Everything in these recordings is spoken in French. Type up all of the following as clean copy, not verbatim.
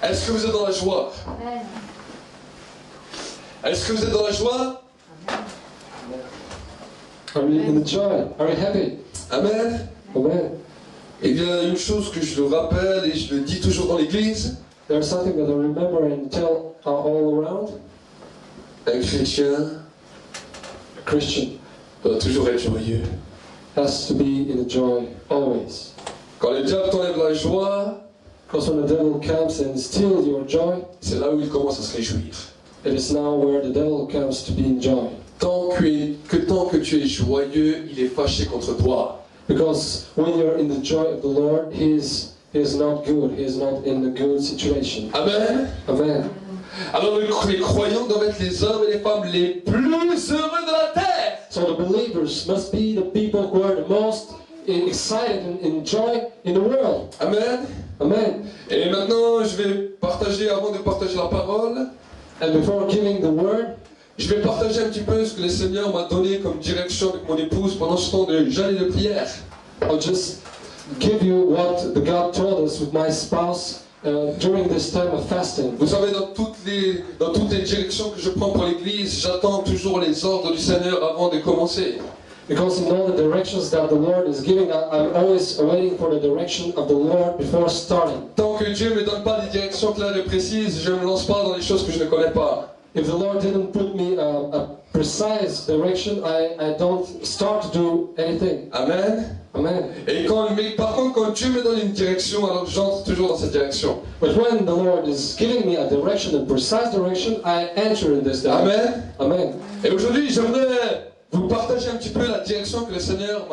Est-ce que vous êtes dans la joie? Amen. Est-ce que vous êtes dans la joie? Are we in the joy? Are we happy? Amen. Amen. Eh bien, une chose que je le rappelle et je le dis toujours dans l'église, There's something that I remember and tell all around. un chrétien A Christian doit toujours être joyeux. has to be in the joy always. Quand le diable t'enlève la joie, Because when the devil comes and steals your joy, c'est là où il commence à se réjouir. it is now where the devil comes to be in joy. Tant que tu es joyeux, il est fâché contre toi. Because when you're in the joy of the Lord, He is not good. He is not in a good situation. Amen. Amen. Alors les croyants doivent être les hommes et les femmes les plus heureux de la terre. So the believers must be the people who are the most excited and in joy in the world. Amen. Amen. Et maintenant, je vais partager, avant de partager la parole, And before giving the word, je vais partager un petit peu ce que le Seigneur m'a donné comme direction avec mon épouse pendant ce temps de jeûne et de prière. I'll just give you what the God told us with my spouse during this time of fasting. Vous savez, dans toutes les directions que je prends pour l'Église, j'attends toujours les ordres du Seigneur avant de commencer. Because in all the directions that the Lord is giving, I'm always waiting for the direction of the Lord before starting. Tant que Dieu ne me donne pas des directions claires et précises, je ne me lance pas dans les choses que je ne connais pas. If the Lord didn't put me a precise direction, I don't start to do anything. Amen. Amen. Mais par contre, quand Dieu me donne une direction, alors j'entre toujours dans cette direction. But when the Lord is giving me a direction, a precise direction, I enter in this direction. Amen. Amen. Et aujourd'hui, j'aimerais vous partager un petit peu la direction que le Seigneur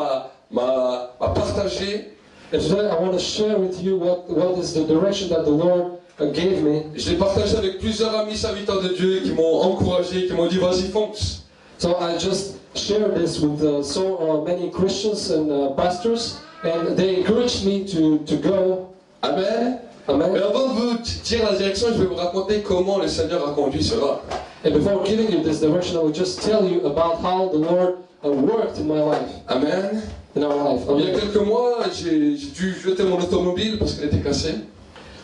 m'a partagée. And today I want to share with you what is the direction that the Lord gave me. Je l'ai partagé avec plusieurs amis serviteurs de Dieu qui m'ont encouragé, qui m'ont dit vas-y fonce. So I just shared this with so many Christians and pastors, and they encouraged me to go. Amen. Amen. Mais avant de vous dire la direction, je vais vous raconter comment le Seigneur a conduit cela. And before giving you this direction, I will just tell you about how the Lord worked in my life, Amen. in our life. Il y a Amen. quelques mois, j'ai dû jeter mon automobile parce qu'elle était cassée.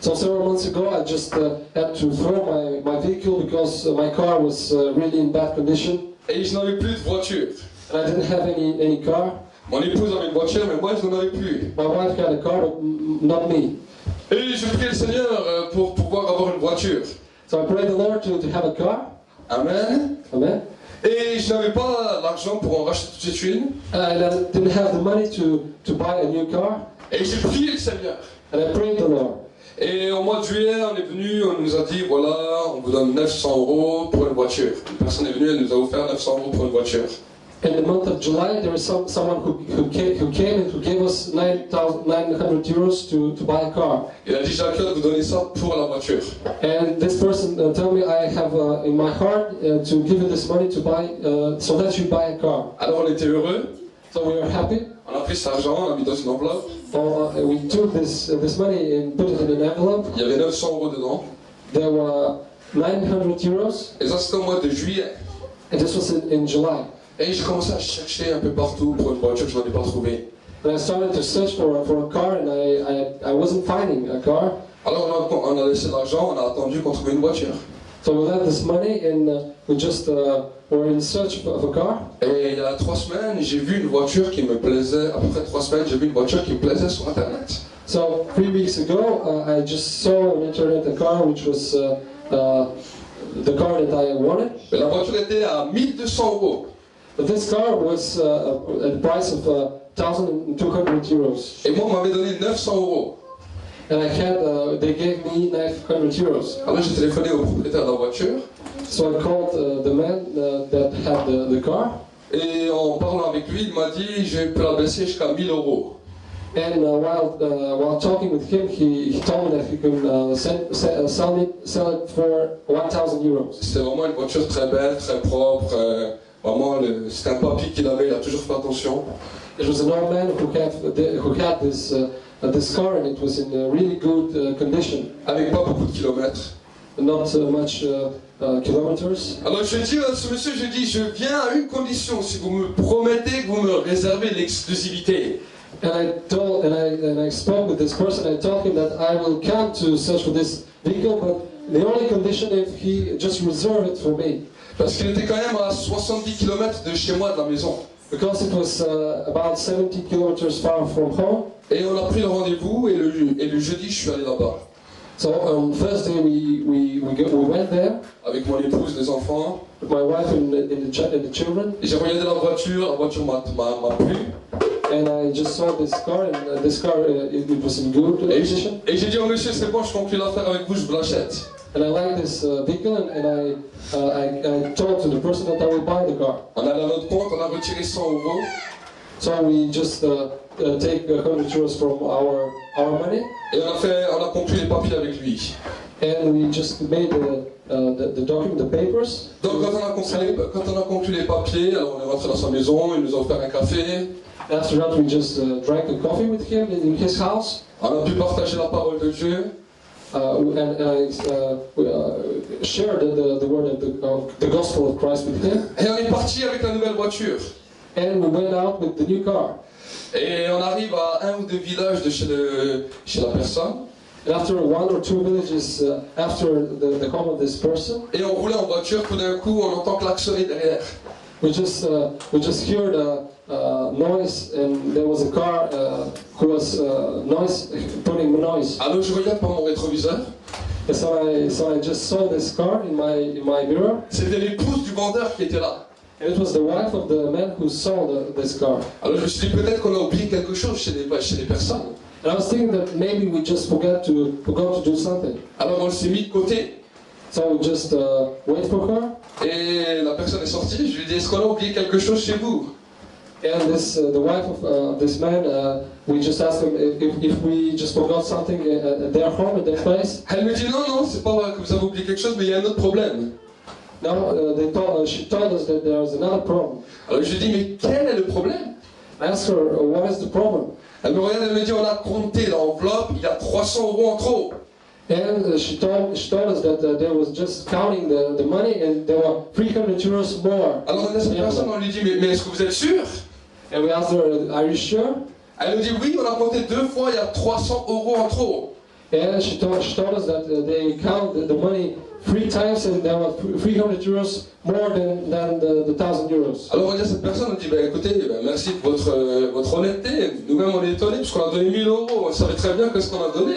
So several months ago, I just had to throw my vehicle because my car was really in bad condition, Et je n'avais plus de voiture. and I didn't have any car. Mon épouse avait une voiture, mais moi je n'en avais plus. My wife had a car, but not me. Et je prie le Seigneur pour pouvoir avoir une voiture. So I prayed the Lord to have a car. Amen. Amen. Et je n'avais pas l'argent pour en racheter tout de suite une. And I didn't have the money to buy a new car. Et j'ai prié le Seigneur. And I prayed the Lord. Et au mois de juillet, on est venu, on nous a dit voilà, on vous donne 900 € pour une voiture. Une personne est venue, elle nous a offert 900 € pour une voiture. In the month of July, there was someone who came and who gave us 900 euros to buy a car. Il a dit j'ai à cœur de vous donner ça pour la voiture. And this person told me I have in my heart to give you this money to buy, so that you buy a car. Alors on était heureux, So we were happy. on a pris cet argent, on l'a mis dans une enveloppe. So we took this money and put it in an envelope. Il y avait 900 € dedans. There were 900 euros, Et ça c'était au mois de juillet. and this was in July. Et j'ai commencé à chercher un peu partout pour une voiture, je n'en ai pas trouvé. And I started to search for a car, and I wasn't finding a car. Alors on a laissé l'argent, on a attendu qu'on trouve une voiture. So we left this money, and we just were in search of a car. Et il y a 3 semaines, j'ai vu une voiture qui me plaisait, à peu près 3 semaines, j'ai vu une voiture qui me plaisait sur internet. So 3 weeks ago, I just saw on internet a car which was the car that I wanted. Mais la voiture était à 1200 €. But this car was at the price of 1,200 euros. Et moi, on m'avait donné 900 €. And they gave me 900 euros. Alors j'ai téléphoné au propriétaire de la voiture. So I called the man that had the car. Et en parlant avec lui, il m'a dit je peux la baisser jusqu'à 1000 €. And while talking with him, he told me that he could sell it for 1,000 euros. C'était vraiment une voiture très belle, très propre. Vraiment, c'était un papy qu'il avait, il a toujours fait attention. It was an old man who had this car, and it was in a really good condition. Avec pas beaucoup de kilomètres. Not much kilometers. Alors je dis à ce monsieur, je dis, je viens à une condition, si vous me promettez que vous me réservez l'exclusivité. And I spoke with this person. I told him that I will come to search for this vehicle, but the only condition if he just reserved it for me. Parce qu'il était quand même à 70 km de chez moi, de la maison. Because it was about 70 kilometers far from home. Et on a pris le rendez-vous et le jeudi, je suis allé là-bas. So on Thursday we went there Avec mon épouse, les enfants. with my wife and the children. Et j'ai regardé la voiture m'a plu. And I just saw this car, and this car it was in good condition. Et j'ai dit au monsieur, c'est bon, je conclue l'affaire avec vous, je vous l'achète. And I like this vehicle, and I told to the person that I will buy the car. On allé à notre compte, on a retiré 100 euros. So we just take 100 euros from our money, Et on a conclu les papiers avec lui. and we just made the document, the papers. Donc quand on a conclu les papiers, alors on est rentré dans sa maison, il nous a offert un café. After that, we just drank a coffee with him in his house, On a pu partager la parole de Dieu. and I shared the word of the gospel of Christ with him. Et on est parti avec la nouvelle voiture. And we went out with the new car. Et on arrive à un ou deux villages de chez la personne. And after one or two villages after the home of this person, Et on roulait en voiture, tout d'un coup on entend klaxonner derrière. we just heard a noise, and there was a car who was putting noise. Alors je regarde par mon rétroviseur. And so I just saw this car in my mirror, C'était l'épouse du vendeur qui était là. and it was the wife of the man who sold this car. Alors je me suis dit peut-être qu'on a oublié quelque chose chez les personnes. And I was thinking that maybe we just forgot to do something. Alors on s'est mis de côté. So we just wait for her, Et la personne est sortie. Je lui ai dit est-ce qu'on a oublié quelque chose chez vous? and the wife of this man, we just asked him if we just forgot something at their home, at their place. Elle me dit non, c'est pas vrai que vous avez oublié quelque chose, mais il y a un autre problème. No, she told us that there was another problem. Alors je lui ai dit mais quel est le problème? I asked her, what is the problem? Elle me regarde et me dit on a compté l'enveloppe, il y a 300 euros en trop. And she told us that there was just counting the money, and there were 300 euros more. Alors on a cette personne, on lui dit mais est-ce que vous êtes sûr? And we asked her, are you sure? Elle nous dit oui, on a compté 2 fois, il y a 300 euros en trop. And she told us that they count the money 3 times, and there were 300 euros more than the 1,000 euros. Alors on dit à cette personne, on dit écoutez, merci pour votre honnêteté. Nous-mêmes on est étonnés parce qu'on a donné 1000 euros, on savait très bien qu'est-ce qu'on a donné.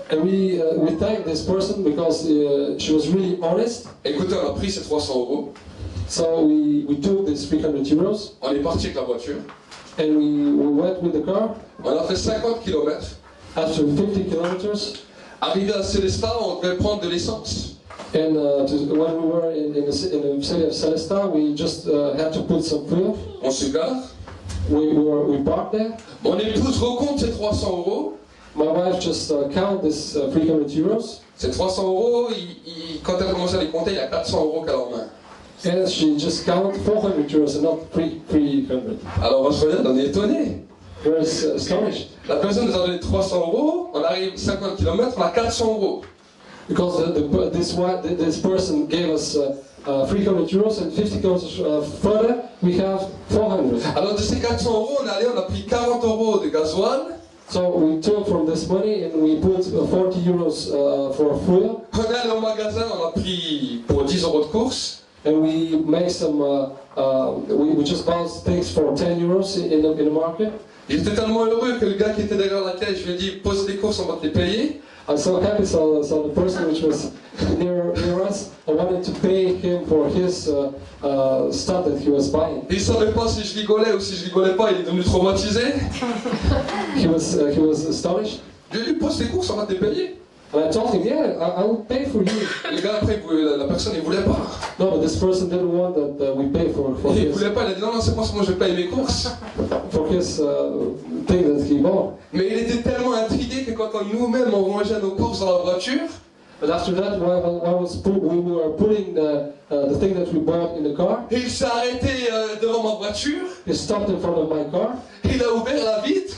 And we thanked this person because she was really honest. Écoutez, on a pris ces 300 euros, So we took this 300 euros, on est parti avec la voiture, and we went with the car. on a fait 50 km. After 50 kilometers, Arrivé à Célestat, on devait prendre de l'essence. and when we were in the city of Celesta, we just had to put some fuel. On se gare, We parked there. mon épouse recompte ces 300 euros. My wife just counted this 300 euros, Ces 300 euros, quand elle commence à les compter, il y a 400 euros qu'elle a en main. and she just counted 400 euros and not 300. Alors on se regarde, on est étonné. We're astonished La personne nous a donné 300 euros, on arrive 50 km, on a 400 euros. because this person gave us 300 euros, and 50 kilometers further we have 400. Alors de ces 400 euros, on est allé, on a pris 40 euros de gasoil. So we took from this money and we put 40 euros for fuel, On est allé au magasin, on a pris pour 10 euros de course. and we made some. We just bought things for 10 euros in the market. J'étais tellement heureux que le gars qui était derrière la caisse, je lui ai dit pose tes courses, on va te les payer. I'm so happy. So the person which was near us, I wanted to pay him for his stuff that he was buying. Il savait pas si je rigolais ou si je rigolais pas, il est devenu traumatisé. He was astonished, Je lui ai dit pose tes courses, on va te les payer. and I told him, yeah, I will pay for you. Le gars après, la personne il voulait pas. No, but this person didn't want that we pay for Il his voulait pas, il a dit non, c'est moi, je paye mes courses. thing that he bought. Mais il était tellement intrigué que quand nous-mêmes on rangeait nos courses dans la voiture, But after that, we were putting the thing that we bought in the car. il s'est arrêté devant ma voiture, He stopped in front of my car, il a ouvert la vitre,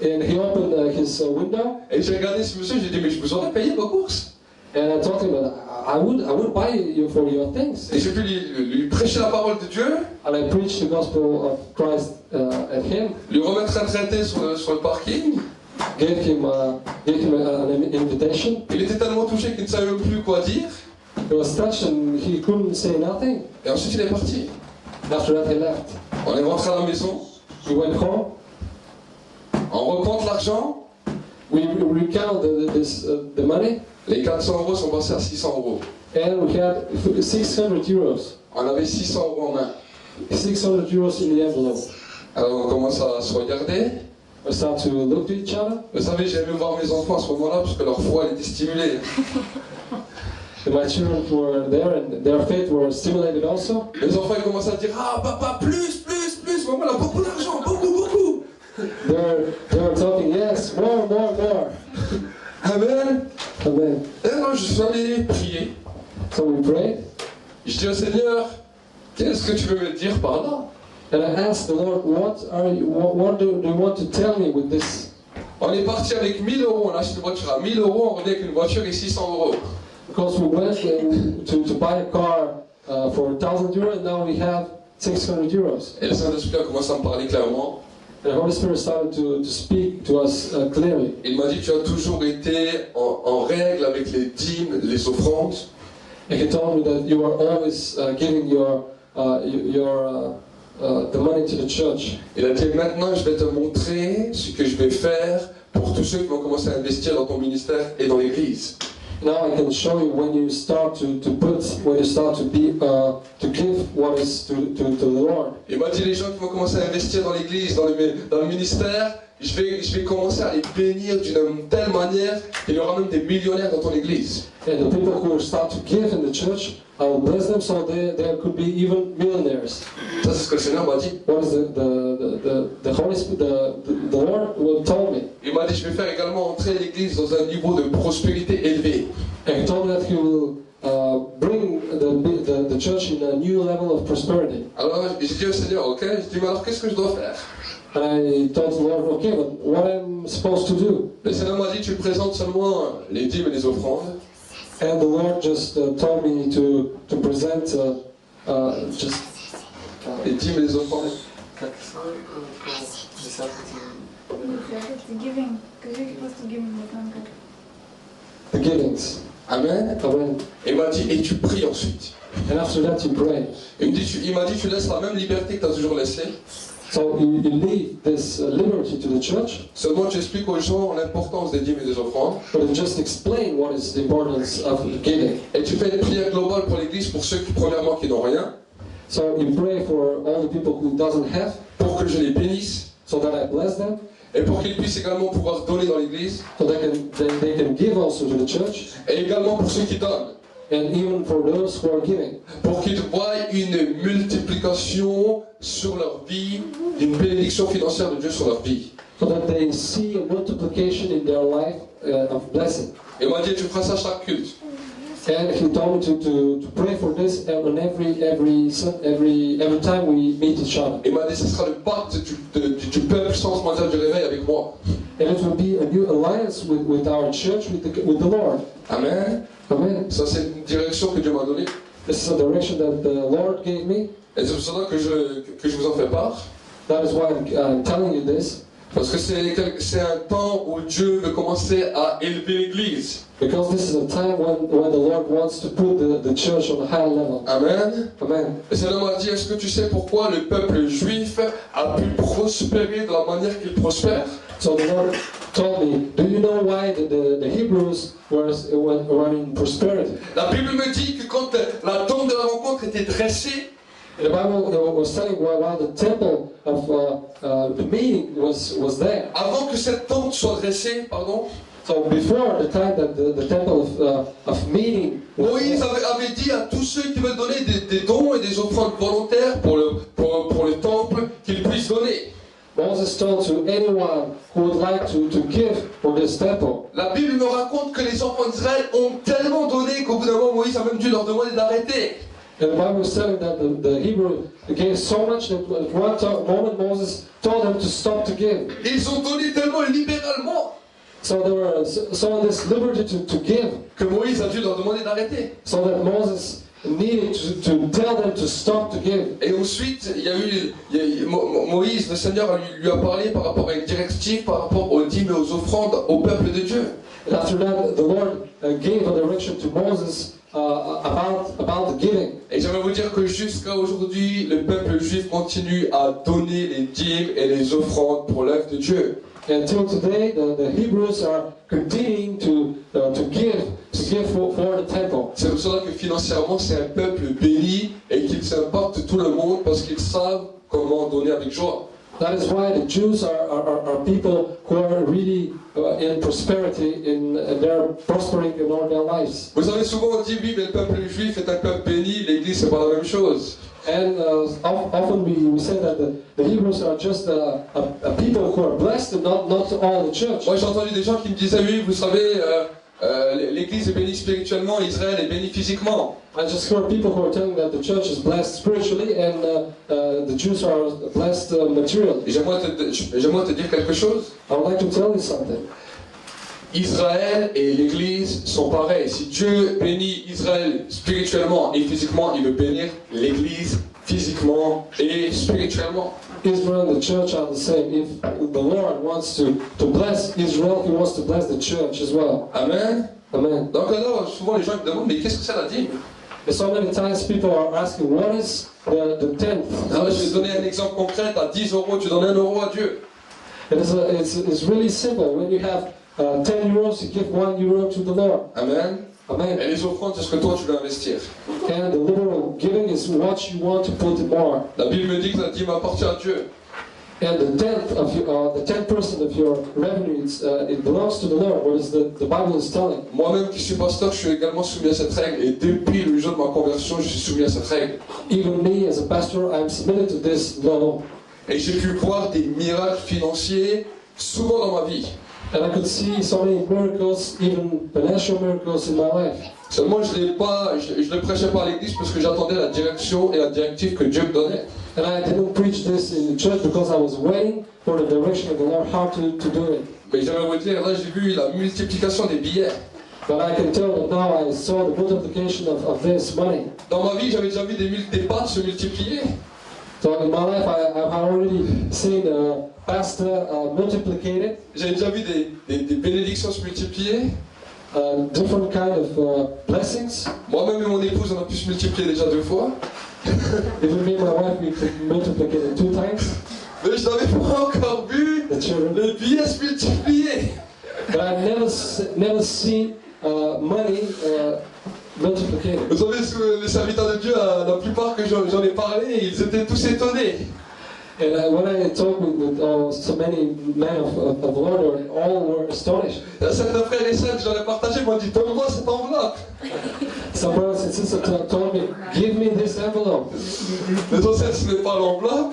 and he opened his window. et j'ai regardé ce monsieur, j'ai dit mais je vous aurais payé vos courses. And I told him that I would buy you for your things. Et j'ai pu lui prêcher la parole de Dieu, And I preached the gospel of Christ at him, lui remettre un traité sur le parking. gave him an invitation. Il était tellement touché savait même plus quoi dire. He was touched and he couldn't say nothing. Et ensuite, il est parti. After that, he left. On est rentré à la maison, We went home. on recompte l'argent. We recounted the money, Les 400 euros sont passés à 600 euros. and we had 600 euros. On avait 600 euros en main. 600 euros in the envelope. Alors on commence à se regarder. We start to look to each other. Vous savez, j'aimais voir mes enfants à ce moment-là parce que leur foi elle était stimulée. And my children were there, and their faith were stimulated also. Les enfants ils commencent à dire ah papa plus. Maman elle a beaucoup d'argent, beaucoup. They were talking, yes, more. Amen. Amen. Et moi je suis allé prier. So we prayed, Je dis au Seigneur, qu'est-ce que tu veux me dire par là? and I asked the Lord, what do you want to tell me with this? On est parti avec 1000 euros, on a acheté une voiture à 1000 euros, on revient avec une voiture et 600 euros. Because we went to buy a car for 1,000 euros, and now we have 600 euros. Et le Saint-Esprit a commencé à me parler clairement. The Holy Spirit started to speak to us clearly. Il m'a dit, tu as toujours été en règle avec les dîmes, les offrandes. And he told me that you are always giving the money to the church. Il a dit, maintenant je vais te montrer ce que je vais faire pour tous ceux qui vont commencer à investir dans ton ministère et dans l'église. Now I can show you when you start to give what is to the Lord. Il m'a dit, les gens qui vont commencer à investir dans l'église, dans le ministère, je vais commencer à les bénir d'une telle manière qu'il y aura même des millionnaires dans ton église. And the people who start to give in the church, I will bless them so there could be even millionaires. Ça c'est ce que le Seigneur m'a dit. What is the Holy Spirit, the Lord told me. Il m'a dit, je vais faire également entrer l'église dans un niveau de prospérité élevé. And he told me that he will bring the church in a new level of prosperity. Alors j'ai dit au Seigneur, ok, je dis, mais alors qu'est-ce que je dois faire? And I told the Lord, okay, but what I'm supposed to do? Le Seigneur m'a dit, tu présentes seulement les dîmes et les offrandes. And the Lord just told me to present just Les dîmes et les offrandes. the givings. Amen. Amen. Et il m'a dit, et tu pries ensuite. And after that you pray. Il m'a dit, tu laisses la même liberté que tu as toujours laissée. So you leave this liberty to the church, Seulement tu expliques aux gens l'importance des dîmes et des offrandes. but you just explain what is the importance of giving. Et tu fais une prière globale pour l'église, pour ceux qui, premièrement, qui n'ont rien, So you pray for all the people who doesn't have, pour que je les bénisse, so that I bless them, et pour qu'ils puissent également pouvoir donner dans l'église, so they can give also to the church, et également pour ceux qui donnent, and even for those who are giving, pour qu'ils voient une multiplication sur leur vie, une bénédiction financière de Dieu sur leur vie. so that they see a multiplication in their life of blessing. Et il m'a dit, tu feras ça chaque culte. And he told me to pray for this on every time we meet each other. Il m'a dit, ce sera le pacte du peuple sans mondial du réveil avec moi. And it will be a new alliance with our church, with the Lord. Amen. Amen. Ça, c'est une direction que Dieu m'a donnée. This is a direction that the Lord gave me. Et c'est pour cela que je vous en fais part. That is why I'm telling you this. Parce que c'est un temps où Dieu veut commencer à élever l'Église. Because this is a time when the Lord wants to put the church on a higher level. Amen. Amen. Et c'est l'homme m'a dit, est-ce que tu sais pourquoi le peuple juif a pu prospérer de la manière qu'il prospère? So the Lord told me, do you know why the Hebrews were in prosperity? La Bible me dit que quand la tente de la rencontre était dressée, The Bible was telling while the temple of the meeting was there. avant que cette tente soit dressée, pardon, So before the time that the temple of meeting was Moïse avait dit à tous ceux qui veulent donner des dons et des offrandes volontaires pour le temple qu'ils puissent donner. Moses told to anyone who would like to give for this temple. La Bible me raconte que les enfants d'Israël ont tellement donné qu'au bout d'un moment Moïse a même dû leur demander d'arrêter. And the Bible is telling that the Hebrew gave so much that at one moment Moses told them to stop to give. Ils ont donné tellement libéralement So there was so this liberty to give, que Moïse a dû leur demander d'arrêter. so that Moses needed to tell them to stop to give. Et ensuite, Moïse, le Seigneur lui a parlé par rapport à une directive, par rapport aux dîmes et aux offrandes au peuple de Dieu. And after that, the Lord gave a direction to Moses about the giving. Et j'aimerais vous dire que jusqu'à aujourd'hui, le peuple juif continue à donner les dîmes et les offrandes pour l'œuvre de Dieu. Until today, the Hebrews are continuing to give for the temple. C'est pour cela que financièrement, c'est un peuple béni et qu'ils impactent tout le monde parce qu'ils savent comment donner avec joie. That is why the Jews are people who are really in prosperity, and they're prospering in all their lives. Vous savez, souvent on dit oui, mais le peuple juif est un peuple béni, l'Église c'est pas la même chose. And often we say that the Hebrews are just a people who are blessed, and not all the church. Moi j'ai entendu des gens qui me disaient oui, vous savez, l'Église est bénie spirituellement, Israël est béni physiquement. I just heard people who are telling that the church is blessed spiritually and the Jews are blessed materially. Et j'aimerais te dire quelque chose. I would like to tell you something. Israël et l'Église sont pareils. Si Dieu bénit Israël spirituellement et physiquement, il veut bénir l'Église physiquement et spirituellement. Israel and the church are the same. If the Lord wants to bless Israel, He wants to bless the church as well. Amen. Amen. Donc là, souvent les gens me demandent, mais qu'est-ce que c'est la dîme? And so many times people are asking, what is the tenth? Alors je vais te donner un exemple concret. À 10 euros, tu donnes 1 euro à Dieu. It's really simple. When you have 10 euros, you give 1 euro to the Lord. Amen. Amen. Et les offrandes, c'est ce que toi tu veux investir. And the liberal giving is what you want to put in more. La Bible me dit que la dîme appartient à Dieu. And the 10% of your revenue, it belongs to the Lord. What is the Bible is telling. Moi-même qui suis pasteur, je suis également soumis à cette règle. Et depuis le jour de ma conversion, je suis soumis à cette règle. Even me as a pastor, I'm submitted to this law. Et j'ai pu voir des miracles financiers souvent dans ma vie. And I could see so many miracles, even financial miracles in my life. Seulement, je ne prêchais pas à l'église parce que j'attendais la direction et la directive que Dieu me donnait. And I didn't preach this in the church because I was waiting for the direction of the Lord how to do it. Mais j'aimerais vous dire, là j'ai vu la multiplication des billets. But I can tell that now I saw the multiplication of this money. Dans ma vie, j'avais déjà vu des pâtes se multiplier. So in my life, I've already seen pasta multiplicated. J'avais déjà vu des bénédictions se multiplier. Different kind of blessings. Moi-même et mon épouse, on a pu se multiplier déjà 2 fois. Even me and my wife, we could multiply it 2 times. Mais je n'avais pas encore vu les billets se multiplier. But I've never seen money multiplied. Vous savez, les serviteurs de Dieu, la plupart que j'en ai parlé, ils étaient tous étonnés. And when I talked with so many men of the Lord, all were astonished. Certains frères et sœurs que j'en ai partagé m'ont dit, donne-moi cette enveloppe. Some brothers and sisters told me, give me this envelope. L'essentiel, ce n'est pas l'enveloppe.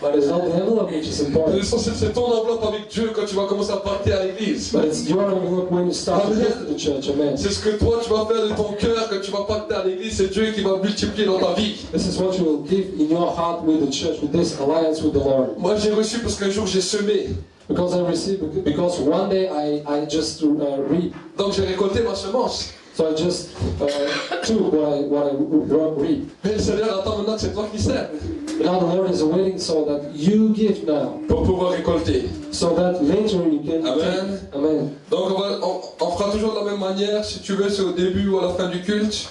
But it's not the envelope which is important. L'essentiel, c'est ton enveloppe avec Dieu quand tu vas commencer à partir à l'église. But it's your envelope when you start to give to the church. Amen. C'est ce que toi tu vas faire de ton cœur quand tu vas partir à l'église. C'est Dieu qui va multiplier dans ta vie. This is what you will give in your heart with the church, with this alliance with the Lord. Moi, j'ai reçu parce qu'un jour j'ai semé. Because I received, because one day I just reap. Donc j'ai récolté ma semence. So I just took what I reap. Mais le Seigneur attend maintenant que c'est toi qui sèmes. Now the Lord is waiting so that you give now. Pour pouvoir récolter. So that later you can Amen. take. Amen. Donc on fera toujours de la même manière. Si tu veux, c'est au début ou à la fin du culte.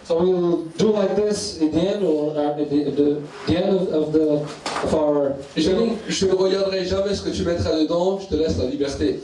So we'll do like this at the end or at the end of our meeting. Je ne regarderai jamais ce que tu mettras dedans. Je te laisse la liberté.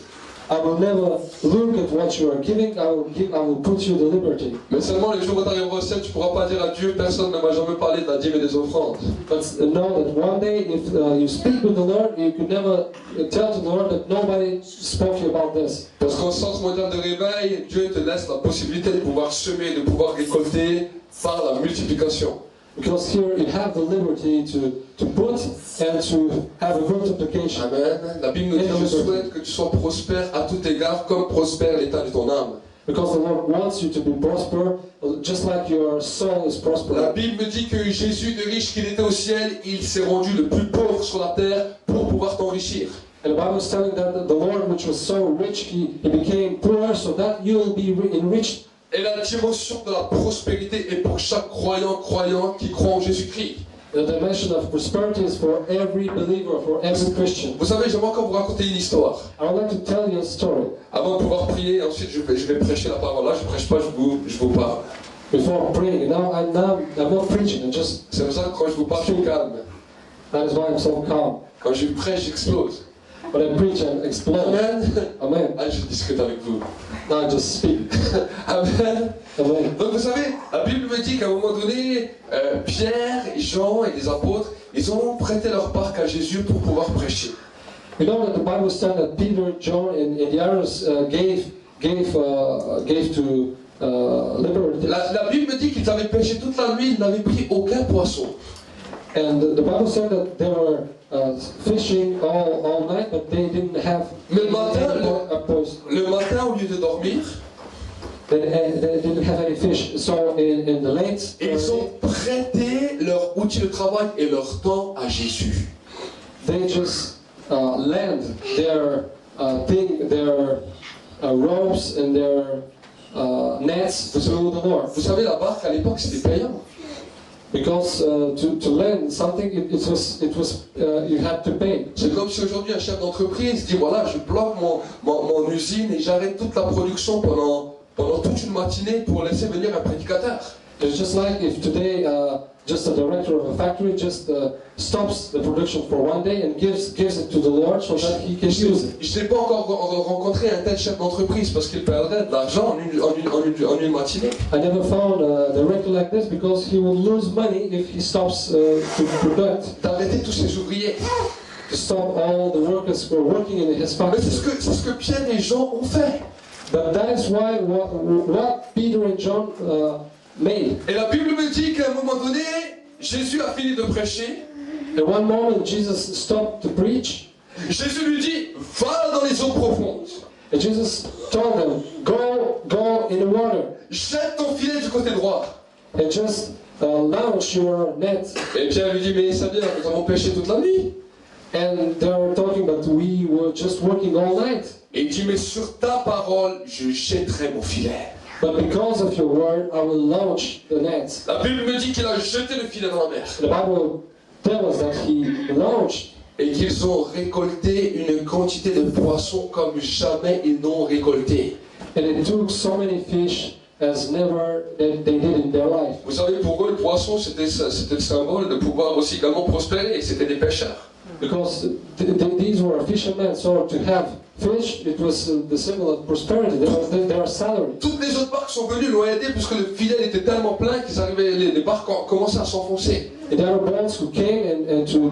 I will never look at what you are giving. I will put you the liberty. Mais seulement le jour où tu arriveras au ciel, tu ne pourras pas dire à Dieu, personne ne m'a jamais parlé de la dîme et des offrandes. But know that one day, if you speak with the Lord, you could never tell to the Lord that nobody spoke to you about this. Parce qu'au sens mondial de réveil, Dieu te laisse la possibilité de pouvoir semer, de pouvoir récolter par la multiplication. Because here you have the liberty to put and to have a multiplication. Amen. La Bible nous dit, je souhaite que tu sois prospère à tout égard, comme prospère l'état de ton âme. Because the Lord wants you to be prosper, just like your soul is La prosperous. Bible me dit que Jésus, de riche qu'il était au ciel, il s'est rendu le plus pauvre sur la terre pour pouvoir t'enrichir. And the Bible is telling that the Lord, which was so rich, he became poor so that you will be enriched Et la dimension de la prospérité est pour chaque croyant qui croit en Jésus-Christ. The dimension of prosperity is for every believer, for every Christian. Vous savez, j'aimerais encore vous raconter une histoire. I would like to tell you a story. Avant de pouvoir prier, ensuite je vais prêcher la parole. Là, je ne prêche pas, je vous parle. Before praying, I'm not preaching, I'm just. C'est pour ça que quand je vous parle, je suis calme. That is why I'm so calm. Quand je prêche, j'explose. When I preach, I explode. Amen. Amen. Ah, je discute avec vous. Now I just speak. Amen. Amen. Donc vous savez, la Bible me dit qu'à un moment donné, Pierre, Jean et les apôtres, ils ont prêté leur part à Jésus pour pouvoir prêcher. We know that the Bible says that Peter, John, and the others gave to liberty. La Bible me dit qu'ils avaient pêché toute la nuit, ils n'avaient pris aucun poisson. And the Bible said that they were fishing all night, but they didn't have Le matin, poison. le matin, au lieu de dormir, They didn't have any fish. So in the late, ils ont prêté leur outil de travail et leur temps à Jésus. they just lent their ropes and their nets to the Lord. Vous savez, la barque à l'époque c'était payant. Because to lend something, it was you had to pay. C'est comme si aujourd'hui un chef d'entreprise dit voilà, je bloque mon usine et j'arrête toute la production pendant toute une matinée pour laisser venir un prédicateur. It's just like if today just a director of a factory just stops the production for one day and gives it to the Lord so that he can use it. Je n'ai pas encore rencontré un tel chef d'entreprise parce qu'il perdrait de l'argent en une matinée. I never found a director like this because he will lose money if he stops to product. D'arrêter tous ses ouvriers. To stop all the workers who are working in his Mais factory. c'est ce que Pierre et Jean ont fait. But that is why what Peter and John made. Et la Bible me dit qu'à un moment donné, Jésus a fini de prêcher. At one moment Jesus stopped to preach. Jésus lui dit, va dans les eaux profondes. And Jesus told them, go in the water Jette ton filet du côté droit. and just launch your net. Et Pierre lui dit, mais Seigneur, nous avons pêché toute la nuit. And they were talking, but we were just working all night. Et il dit, mais sur ta parole, je jetterai mon filet. But because of your word, I will launch the net. La Bible me dit qu'il a jeté le filet dans la mer. The Bible tells us that he launched, Et qu'ils ont récolté une quantité de poissons comme jamais ils n'ont récolté. and it took so many fish as never that they did in their life. Vous savez, pour eux, le poisson, c'était le symbole de pouvoir aussi également prospérer. C'était des pêcheurs. Because these were fishermen, so to have fish, it was the symbol of prosperity. They were salary. Toutes les autres barques sont venues l'ont aidé parce que le filet était tellement plein qu'ils arrivaient, les barques commençaient à s'enfoncer. And there were boats who came and to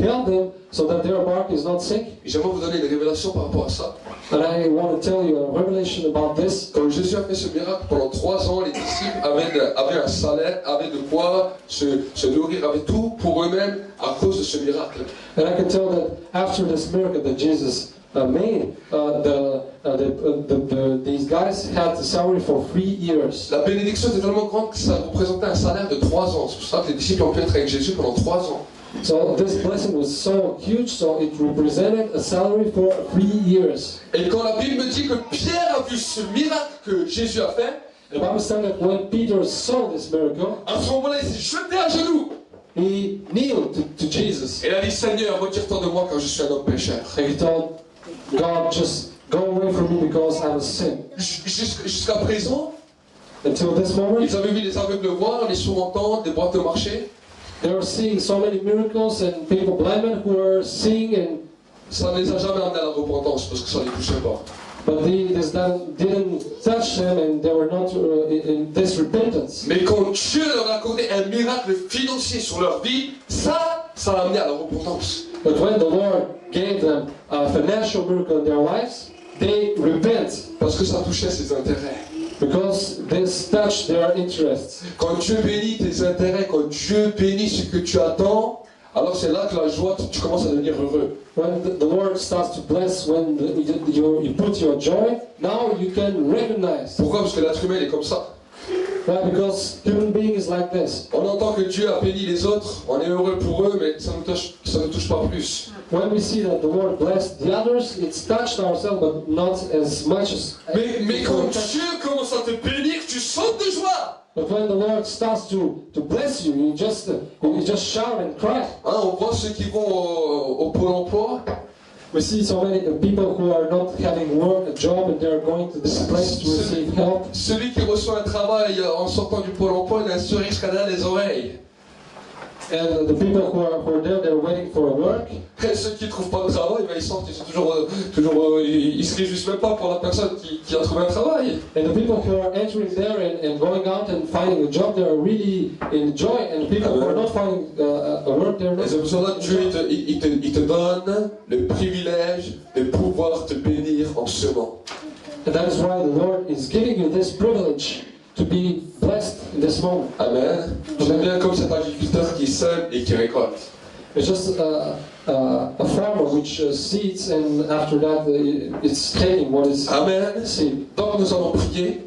help them so that their bark is not sink. Et j'aimerais vous donner une révélation par rapport à ça. And I want to tell you a revelation about this. Quand Jésus a fait ce miracle, pendant 3 ans, les disciples avaient un salaire, avaient de quoi se nourrir, avaient tout pour eux-mêmes à cause de ce miracle. And I can tell that after this miracle that Jesus made, these guys had the salary for 3 years. La bénédiction était tellement grande que ça représentait un salaire de 3 ans. C'est pour ça que les disciples ont pu être avec Jésus pendant 3 ans. So this blessing was so huge, so it represented a salary for 3 years. Et quand la Bible me dit que Pierre a vu ce miracle que Jésus a fait, The Bible says that when Peter saw this miracle, à ce moment-là, il s'est jeté à genoux. he kneeled to Jesus. Et il a dit, Seigneur, retire-toi de moi car je suis un homme pécheur. And he told God, just go away from me because I'm a sin. Jusqu'à présent, Until this moment, ils avaient vu les aveugles voir, les sourds entendre, des boîtes marcher. they were seeing so many miracles and people, blind men, who were seeing, and Ça ne les a jamais amenés à la repentance parce que ça ne les touchait pas. but this didn't touch them, and they were not in this repentance. Mais quand Dieu leur a accordé un miracle financier sur leur vie, ça l'a amené à la repentance. But when the Lord gave them a financial miracle in their lives, they repent Parce que ça touchait ses intérêts. because this touched their interests. Quand Dieu bénit tes intérêts, quand Dieu bénit ce que tu attends, alors c'est là que la joie, tu commences à devenir heureux. When the Lord starts to bless, when you put your joy, now you can recognize. Pourquoi? Parce que l'être humain il est comme ça. Why? Because human being is like this. On entend que Dieu a béni les autres, on est heureux pour eux, mais ça ne touche pas plus. When we see that the Lord blessed the others, it's touched ourselves, but not as much as. Mais quand Dieu commence à te bénir, tu sautes de joie. But when the Lord starts to bless you, you just shout and cry. Hein, on voit ceux qui vont au Pôle emploi. We see so many people who are not having work, a job, and they're going to this place to receive help. Celui qui reçoit un travail en sortant du Pôle emploi, il a un sourire jusqu'à les oreilles. And the people who are there, they're waiting for work. Et ceux qui ne trouvent pas de travail, ben, ils sortent, ils sont toujours ils se réjouissent même pas pour la personne qui a trouvé un travail. And the people who are entering there and going out and finding a job, they are really in joy. And the people who are not finding a work, they're not. Et c'est pour cela que Dieu il te donne le privilège de pouvoir te bénir en semant. And that is why the Lord is giving you this privilege to be blessed in this moment. Amen. J'aime bien comme cet agriculteur qui sème et qui récolte. It's just a farmer which seeds, and after that it's taking what is Amen. seed. Donc nous allons prier.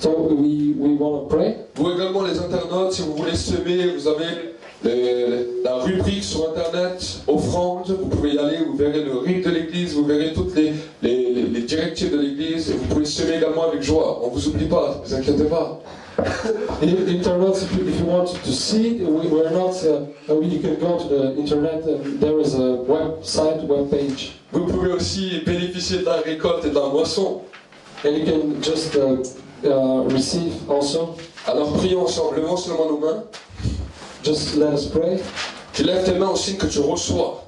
So we want to pray. Vous également les internautes, si vous voulez semer, vous avez la rubrique sur internet, offrande, vous pouvez y aller, vous verrez le rite de l'église, vous verrez toutes les directives de l'église, et vous pouvez semer également avec joie. On ne vous oublie pas, ne vous inquiétez pas. Internet, if you want to see, we're not. You can go to the internet, and there is a website, web page. Vous pouvez aussi bénéficier de la récolte et de la moisson. And you can just receive also. Alors prions ensemble, levons seulement nos mains. Just let us pray. Tu lèves tes mains au signe que tu reçois.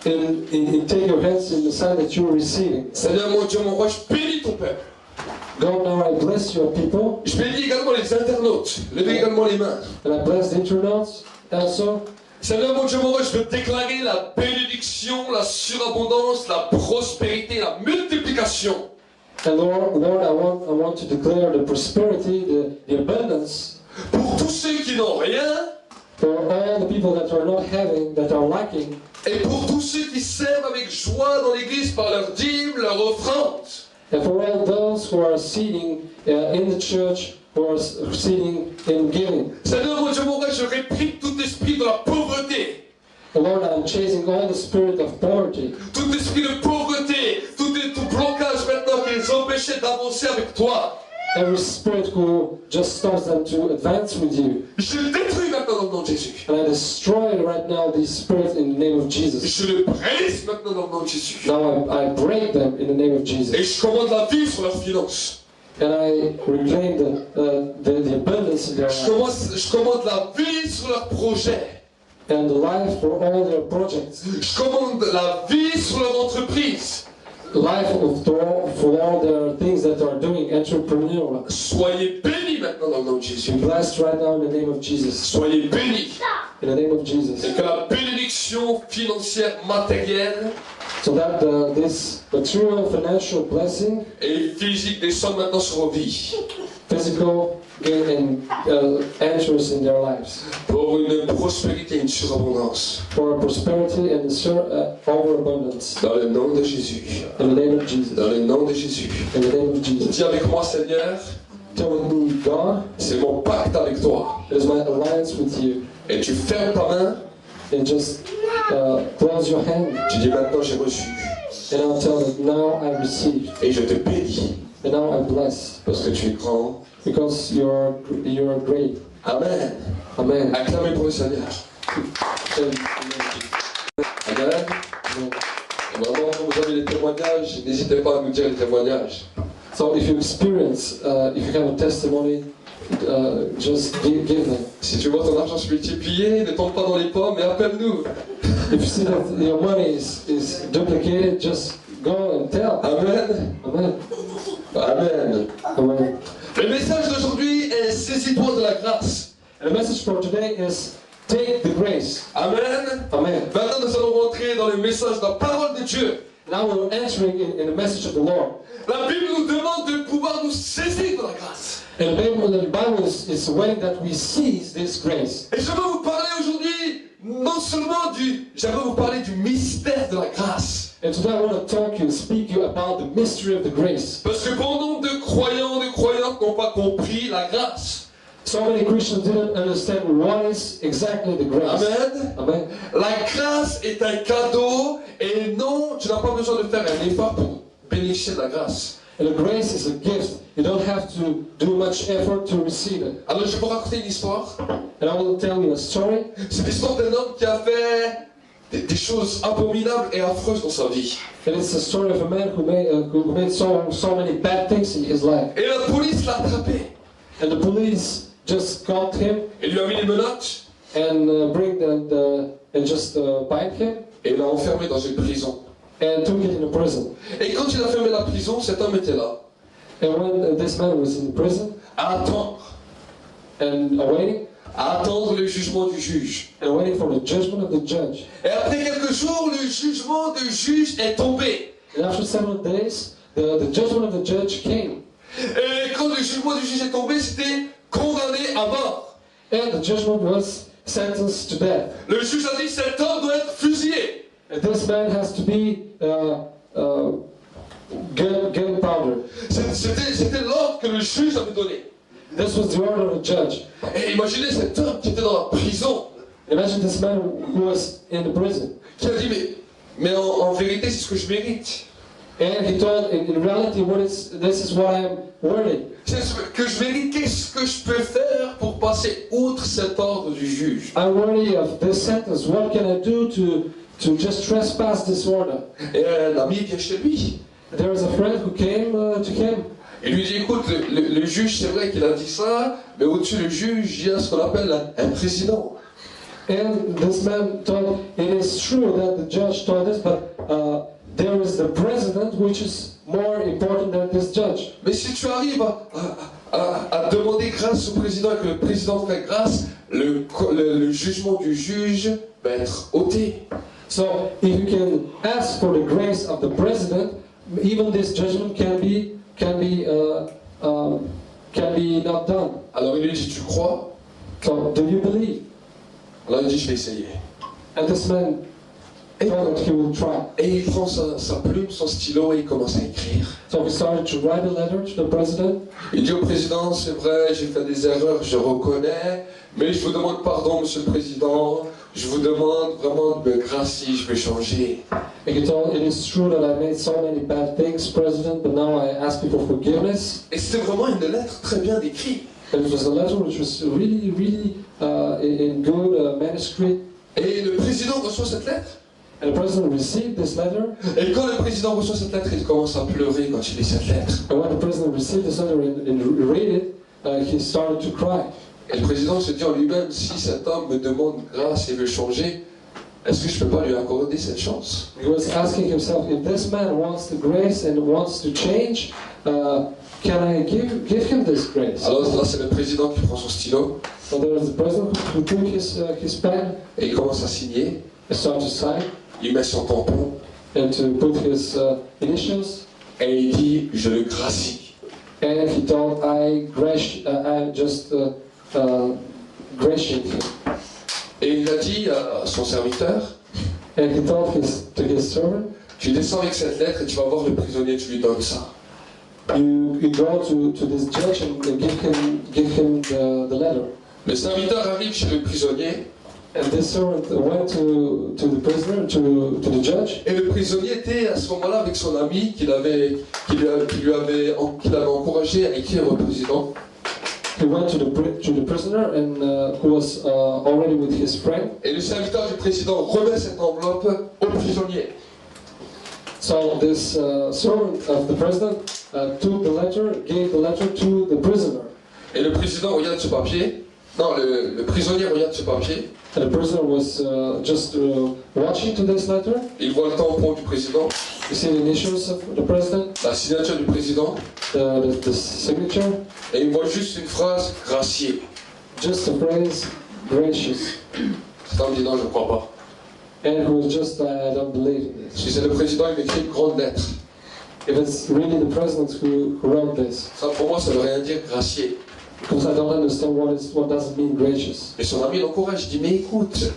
And take your hands in the sign that you are receiving. Seigneur mon Dieu, mon roi, je bénis ton peuple. God, now I bless your people. Je bénis également les internautes. Levez également les mains. And I bless the internauts also. Seigneur mon Dieu, mon roi, je veux déclarer la bénédiction, la surabondance, la prospérité, la multiplication. And Lord, I want to declare the prosperity, the abundance. Pour tous ceux qui n'ont rien. For all the people that are not having, that are lacking. Et pour tous ceux qui sèment avec joie dans l'église par leur dîme, leur offrande. And for all those who are seating in the church, who are seating in giving. Seigneur mon Dieu, mon roi, je réprime tout esprit de la pauvreté. Lord, I'm chasing all the spirit of poverty. Tout esprit de pauvreté, tout blocage maintenant qui les empêchait d'avancer avec toi. Every spirit who just stops them to advance with you. Je le détruis maintenant dans le nom de Jésus. And I destroy right now these spirits in the name of Jesus. Je le brise maintenant dans le nom de Jésus. Now I break them in the name of Jesus. Et je commande la vie sur leurs finances. And I reclaim the abundance in their life. Je commande la vie sur leurs projets. And the life for all their projects. Je commande la vie sur leur entreprise. Life for all their things that are doing, entrepreneurial. Soyez bénis maintenant dans le nom de Jésus. Be blessed right now in the name of Jesus. Soyez bénis. In the name of Jesus. Et que la bénédiction financière matérielle So that this material financial blessing et physique descende maintenant sur vos vies. Physical gain and enters in their lives. Pour une prospérité, une surabondance. For prosperity and overabundance. Dans le nom de Jésus. In the name of Jesus. Dans le nom de Jésus. In the name of Jesus. Dis avec moi, Seigneur. Tell me, God, c'est mon pacte avec toi. It is my alliance with you. Et tu fermes ta main. And just close your hand. Tu dis maintenant j'ai reçu. And I'll tell them now I receive. Et je te bénis. And now I bless. Parce que tu es grand. Because you are great. Amen. Amen. Acclamez pour le Seigneur. Amen. Vraiment, quand vous avez les témoignages, n'hésitez pas à nous dire les témoignages. So if you experience, if you have a testimony, just give them. Si tu vois ton argent se multiplier, ne tombe pas dans les pommes, mais appelle-nous. If you see that your money is duplicated, just go and tell. Amen. Amen. Amen. Amen. Le message d'aujourd'hui est saisis-toi de la grâce. And the message for today is take the grace. Amen. Amen. Maintenant, nous allons rentrer dans le message de la parole de Dieu. Now we're entering in the message of the Lord. La Bible nous demande de pouvoir nous saisir de la grâce. And the Bible is waiting that we seize this grace. Et j'aimerais vous parler aujourd'hui non seulement j'aimerais vous parler du mystère de la grâce. And today I want to speak to you about the mystery of the grace. Parce que bon nombre de croyants croyants qui n'ont pas compris la grâce. So many Christians didn't understand what is exactly the grace. Amen. Amen. La grâce est un cadeau et non, tu n'as pas besoin de faire un effort pour bénéficier de la grâce. And the grace is a gift. You don't have to do much effort to receive it. Alors je vais vous raconter une histoire. And I will tell you a story. C'est l'histoire d'un homme qui a fait des choses abominables et affreuses dans sa vie. And it's a story of a man who made so many bad things in his life. Et la police l'a attrapé. And the police just caught him Et lui a mis les menottes and just bind him et l'a enfermé dans une prison. and took it in a prison. Et quand il a fermé la prison, cet homme était là, And when this man was in prison à attendre, and à attendre le jugement du juge. waiting for the judgment of the judge. Et après quelques jours, le jugement du juge est tombé. And after several days, the judgment of the judge came. Et quand le jugement du juge est tombé, c'était condamné à mort. And the judgment was sentenced to death. Le juge a dit cet homme doit être fusillé. And this man has to be gunpowder. C'était l'ordre que le juge avait donné. This was the order of the judge. Et imaginez cet homme qui était dans la prison, Imagine this man who was in the prison. qui a dit mais en vérité c'est ce que je mérite. And he told, in reality, this is what I'm worthy. C'est ce que je mérite. Qu'est-ce que je peux faire pour passer outre cet ordre du juge? I'm worthy of this sentence. What can I do to just trespass this order? Et un ami vient chez lui. There was a friend who came to him. Il lui dit écoute, le juge c'est vrai qu'il a dit ça, mais au-dessus du juge il y a ce qu'on appelle un président. And this man told, it is true that the judge told this, but there is the president which is more important than this judge. Mais si tu arrives à demander grâce au président et que le président fait grâce, le jugement du juge va être ôté. So if you can ask for the grace of the president, even this judgment can be not done. Alors il lui dit tu crois? So do you believe? Alors il dit je vais essayer. And this man told that he will try. Et il prend sa plume, son stylo et il commence à écrire. So he started to write a letter to the president. Il dit au président, c'est vrai, j'ai fait des erreurs, je reconnais, mais je vous demande pardon, monsieur le président, je vous demande vraiment de me gracier, je vais changer. And he told, it is true that I made so many bad things, president, but now I ask you for forgiveness. Et c'était vraiment une lettre très bien écrite. And it was a letter which was really in good manuscript. Et le président reçoit cette lettre. And the president received this letter. Et quand le président reçoit cette lettre, il commence à pleurer quand il lit cette lettre. And when the president received this letter and read it, he started to cry. Et le président se dit en lui-même, si cet homme me demande grâce et veut changer, est-ce que je ne peux pas lui accorder cette chance? He was asking himself, if this man wants the grace and wants to change, can I give him this grace? Alors là, c'est le président qui prend son stylo So there is the president who took his pen et il commence à signer. and started to sign Il met son tampon and to put his initials. et il dit, je le gracie. And he told, I just gratiate him. Et il a dit à son serviteur, And he told to his servant, tu descends avec cette lettre et tu vas voir le prisonnier, tu lui donnes ça. you go to this judge and give him the letter. Le serviteur arrive chez le prisonnier And this servant went to the prisoner, to the judge. et le prisonnier était à ce moment-là avec son ami qui l'avait encouragé à écrire au président. He went to the prisoner and who was already with his friend. Et le serviteur du président remet cette enveloppe au prisonnier. So this servant of the president took the letter, gave the letter to the prisoner. Et le président regarde ce papier. Non, le prisonnier regarde ce papier. And the prisoner was just watching to this letter. Il voit le tampon du président, You see the initials of the president, la signature du président, the signature, et il voit juste une phrase graciée. just the phrase gracious. Cet homme dit non, je ne crois pas. And he was just, I don't believe in this. Si c'est le président, il m'écrit une grande lettre. If it's really the president who wrote this, Ça, pour moi, ça ne veut rien dire gracier. because I don't understand what does it mean gracious. Et son ami l'encourage, il dit mais écoute,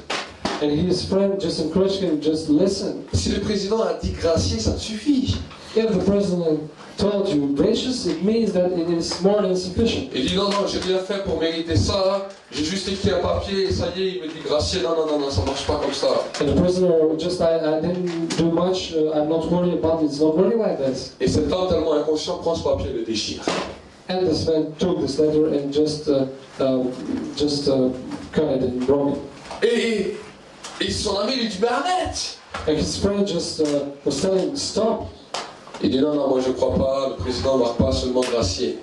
And his friend just encouraged him, just listen. Si le président a dit gracier, ça te suffit. If the president told you gracious, it means that it is more than sufficient. Il dit non, non, j'ai rien fait pour mériter ça, j'ai juste écrit un papier et ça y est, il me dit gracier. Non, non, non, non, ça marche pas comme ça. And the president just, I didn't do much, I'm not worried about it, it's not working like this. Et cet homme tellement inconscient prend ce papier et le déchire. And this man took this letter and just cut it and broke it. Et son ami lui dit mais arrête. And his friend just was telling him, stop. Il dit non, non, moi je crois pas, le président ne va pas seulement gracier.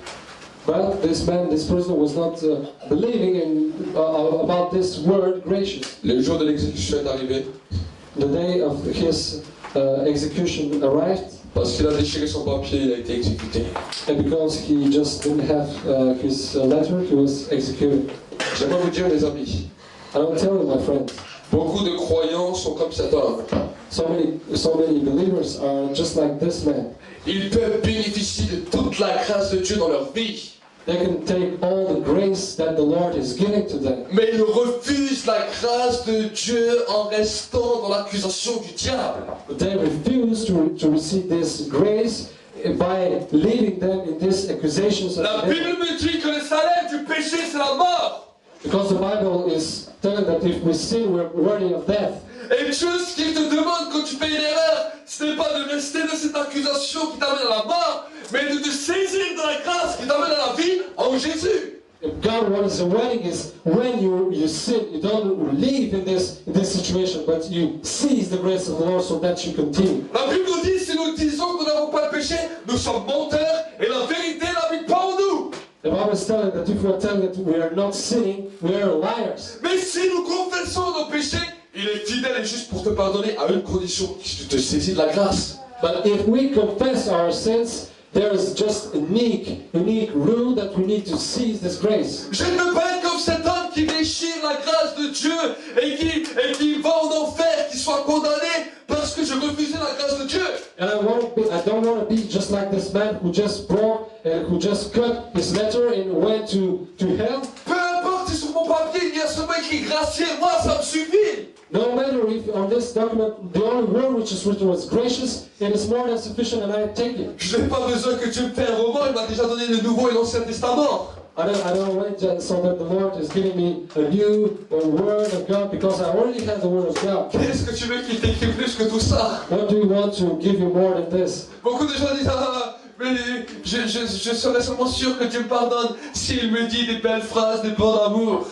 But this president was not believing in, about this word, gracious. Le jour de l'exécution est arrivé. The day of his execution arrived. Parce qu'il a déchiré son papier, il a été exécuté. And because he just didn't have his letter, he was executed. J'aimerais vous dire, les amis, I don't tell you, my friends, beaucoup de croyants sont comme cet homme. so many believers are just like this man. Ils peuvent bénéficier de toute la grâce de Dieu dans leur vie. They can take all the grace that the Lord is giving to them. Mais ils refusent la grâce de Dieu en restant dans l'accusation du diable. But they refuse to receive this grace by leaving them in these accusations of La the devil. Bible me dit que le salaire du péché, c'est la mort. Because the Bible is telling that if we sin, we're worthy of death. Et Dieu, ce qu'il te demande quand tu fais une erreur, ce n'est pas de rester dans cette accusation qui t'amène à la mort, mais de te saisir de la grâce qui t'amène à la vie en Jésus. If God wants a wedding is when you sin, you don't live in this situation, but you seize the grace of the Lord so that you continue. La Bible nous dit, si nous disons que nous n'avons pas de péché, nous sommes menteurs et la vérité n'habite pas en nous. The Bible is telling that if we are telling that we are not sinning, we are liars. Mais si nous confessons nos péchés, il est fidèle et juste pour te pardonner à une condition, que tu te saisis de la grâce. But if we confess our sins, there is just a unique rule that we need to seize this grace. Je ne veux pas être comme cet homme qui déchire la grâce de Dieu et qui va en enfer, qui soit condamné parce que je refusais la grâce de Dieu. And I don't want to be just like this man who just broke and who just cut his letter and went to hell. Peu importe si sur mon papier il y a ce mec qui est gracié, moi ça me suffit. No matter if on this document the only word which is written was gracious, it is more than sufficient and I take it. Je n'ai pas besoin que Dieu me fasse un roman, il m'a déjà donné le Nouveau et l'Ancien Testament. I don't wait so that the Lord is giving me a new word of God because I already have the word of God. Qu'est-ce que tu veux qu'il t'écrit plus que tout ça? What do you want to give you more than this? Beaucoup de gens disent ah, mais je serais seulement sûr que Dieu me pardonne s'il me dit des belles phrases, des bons amours.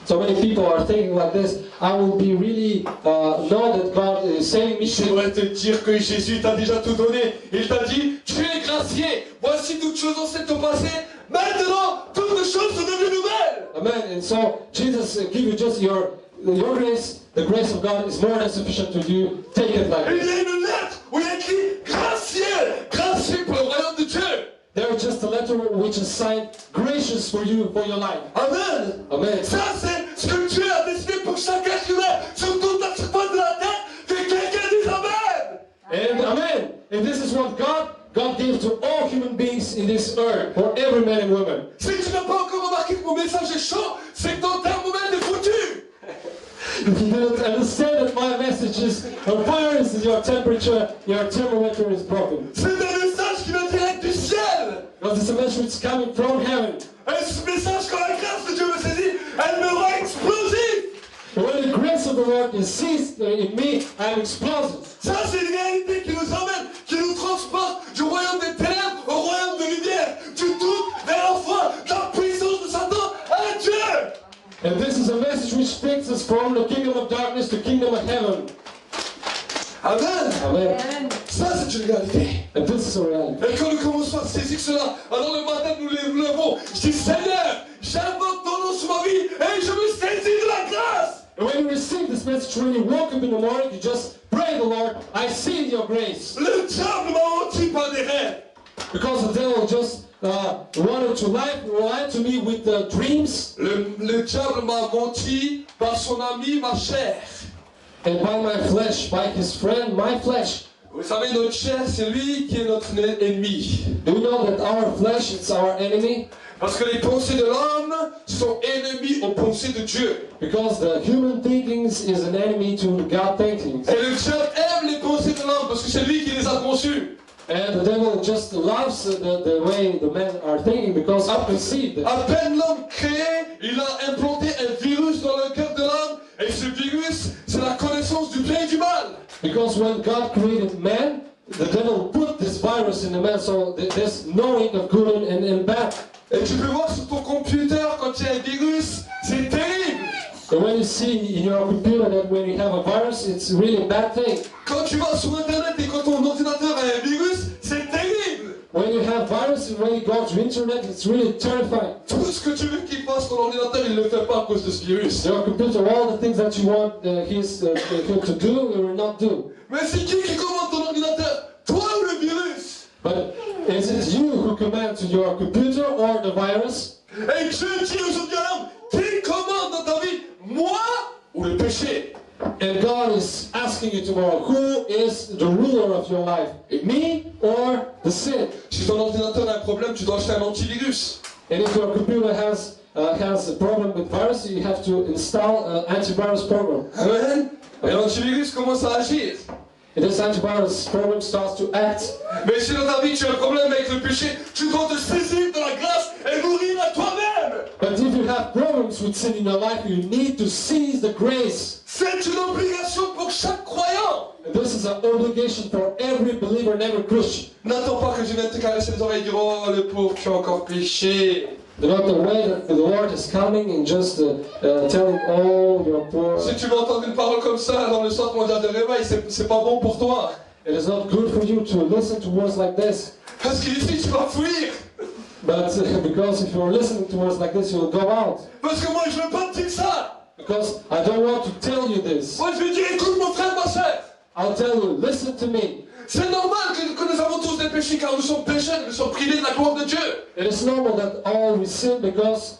So many people are thinking like this. I will be really know that God is saving me. J'aimerais te dire que Jésus t'a déjà tout donné. Il t'a dit, tu es gracié. Voici toutes choses anciennes sont passées. Maintenant, toutes les choses sont devenues nouvelles. Amen. And so Jesus give you just your grace. The grace of God is more than sufficient to you. Take it like Et il y this. a une lettre où il y a écrit gracié, gracié pour le royaume de Dieu. There is just a letter which is signed gracious for you for your life. Amen. Amen. Ça, c'est ce que Dieu a décidé pour chaque être humain sur toute la surface de la terre. Que quelqu'un dise Amen. And amen. And this is what God gave to all human beings in this earth, for every man and woman. Si tu n'as pas encore remarqué que mon message est chaud, c'est que ton thermomètre est foutu. If you don't understand that my message is on fire, is your temperature, your thermometer is broken. C'est un message qui vient direct du ciel. Because it's a message which is coming from heaven. Et ce message, quand la grâce de Dieu me saisit, elle me rend explosif. And when the grace of the Lord is seized in me, I am explosive. Ça, c'est une réalité qui nous emmène, qui nous transporte du royaume des ténèbres au royaume de lumière, du doute vers la foi, de la puissance de Satan à Dieu. And this is a message which takes us from the kingdom of darkness to the kingdom of heaven. Amen. Amen. Ça, c'est une réalité. And this is a reality. Et quand nous commençons à saisir cela, alors le matin nous les levons. Je dis Seigneur, j'invoque ton nom sur ma vie et je me saisis de la grâce. And when you receive this message, when you woke up in the morning, you just pray the Lord, I see your grace. Le diable m'a menti par des rêves. Because the devil just wanted to lie to me with dreams. Le diable m'a menti par son ami, ma chair. And by my flesh, by his friend, my flesh. Vous savez, notre chair, c'est lui qui est notre ennemi. Do you know that our flesh is our enemy? Parce que les pensées de l'homme sont ennemies aux pensées de Dieu. Because the human thinkings is an enemy to the God thinkings. Et le diable aime les pensées de l'homme parce que c'est lui qui les a conçues. And the devil just loves the way the men are thinking because he conceived them. À peine l'homme créé, il a implanté un virus dans le cœur de l'homme. Et ce virus, c'est la connaissance du bien et du mal. Because when God created man, the devil put this virus in the man, so there's knowing of good and bad. Et tu peux voir sur ton computer quand il y a un virus, c'est terrible. And when you see in your computer that when you have a virus, it's really a bad thing. Quand tu vas sur internet et quand ton ordinateur a un virus, c'est terrible. When you have virus and when you go to internet, it's really terrifying. Tout ce que tu veux qu'il fasse, ton ordinateur, il ne le fait pas à cause de ce virus. Your computer, all the things that you want him to do, he will not do. Mais c'est qui commande ton ordinateur? Toi ou le virus? But is it you who command to your computer or the virus? Et Dieu dit aujourd'hui à l'homme, qui commande dans ta vie? Moi ou le péché? And God is asking you tomorrow, who is the ruler of your life? Me or the sin? Si ton ordinateur a un problème, tu dois acheter un antivirus. And if your computer has a problem with virus, you have to install an antivirus program. Amen. Et l'antivirus commence à agir. And this antivirus program starts to act. Mais si dans ta vie tu as un problème avec le péché, tu dois te saisir de la grâce et mourir à toi-même. But if you have problems with sin in your life, you need to seize the grace. C'est une obligation pour chaque croyant. And this is an obligation for every believer and every Christian. N'attends pas que je vienne te caresser les oreilles et dire oh le pauvre, tu as encore péché. Do not wait that the Lord is coming and just telling, oh, you're poor. Si tu veux entendre une parole comme ça dans le centre mondial de réveil, c'est pas bon pour toi. It is not good for you to listen to words like this. Parce qu'ici tu vas fuir. But because if you're listening to words like this, you'll go out. Parce que moi je veux pas te dire ça. Because I don't want to tell you this. Moi je veux dire écoute mon frère, ma soeur. I'll tell you, listen to me. C'est normal que nous avons tous des péchés car nous sommes pécheurs, nous sommes privés de la gloire de Dieu. It is normal that all we sin because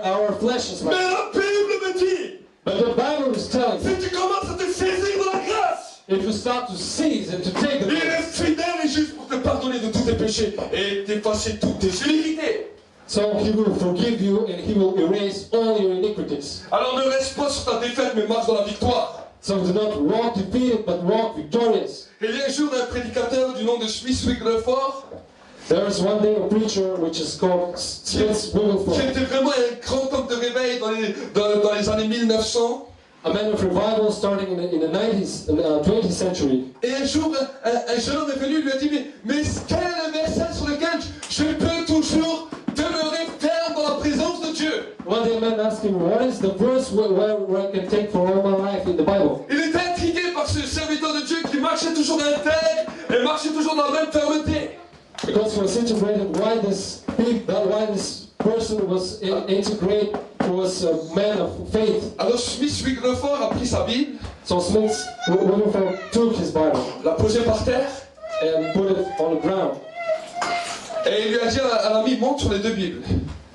our flesh is Mais right. la Bible me dit, But the Bible is telling, si tu commences à te saisir de la grâce, if you start to seize and to take the il grace, est fidèle et juste pour te pardonner de tous tes péchés et t'effacer toutes tes iniquités. so He will forgive you and He will erase all your iniquities. Alors ne reste pas sur ta défaite mais marche dans la victoire. So do not walk defeated, but walk victorious. Et il y a un jour un prédicateur du nom de Smith Wigglesworth There is one day a preacher which is called Smith qui Wigglesworth, était vraiment un grand homme de réveil dans les années 1900. a man of revival starting in the 20th century. Et un jour, un jeune homme est venu et lui a dit mais quel est le verset sur lequel je peux toujours demeurer ferme dans la présence de Dieu? One day a man asked him, what is the verse where I can take for all my life in the Bible? Il était intrigué par ce serviteur de Dieu qui marchait toujours intègre et marchait toujours dans la même fermeté. Because he was integrated, why this person was integrated, was a man of faith. Alors Smith Wigglesworth a pris sa Bible, So Smith Wigglesworth took his Bible l'a posée par terre and put it on the ground. et il lui a dit à l'ami monte sur les deux Bibles.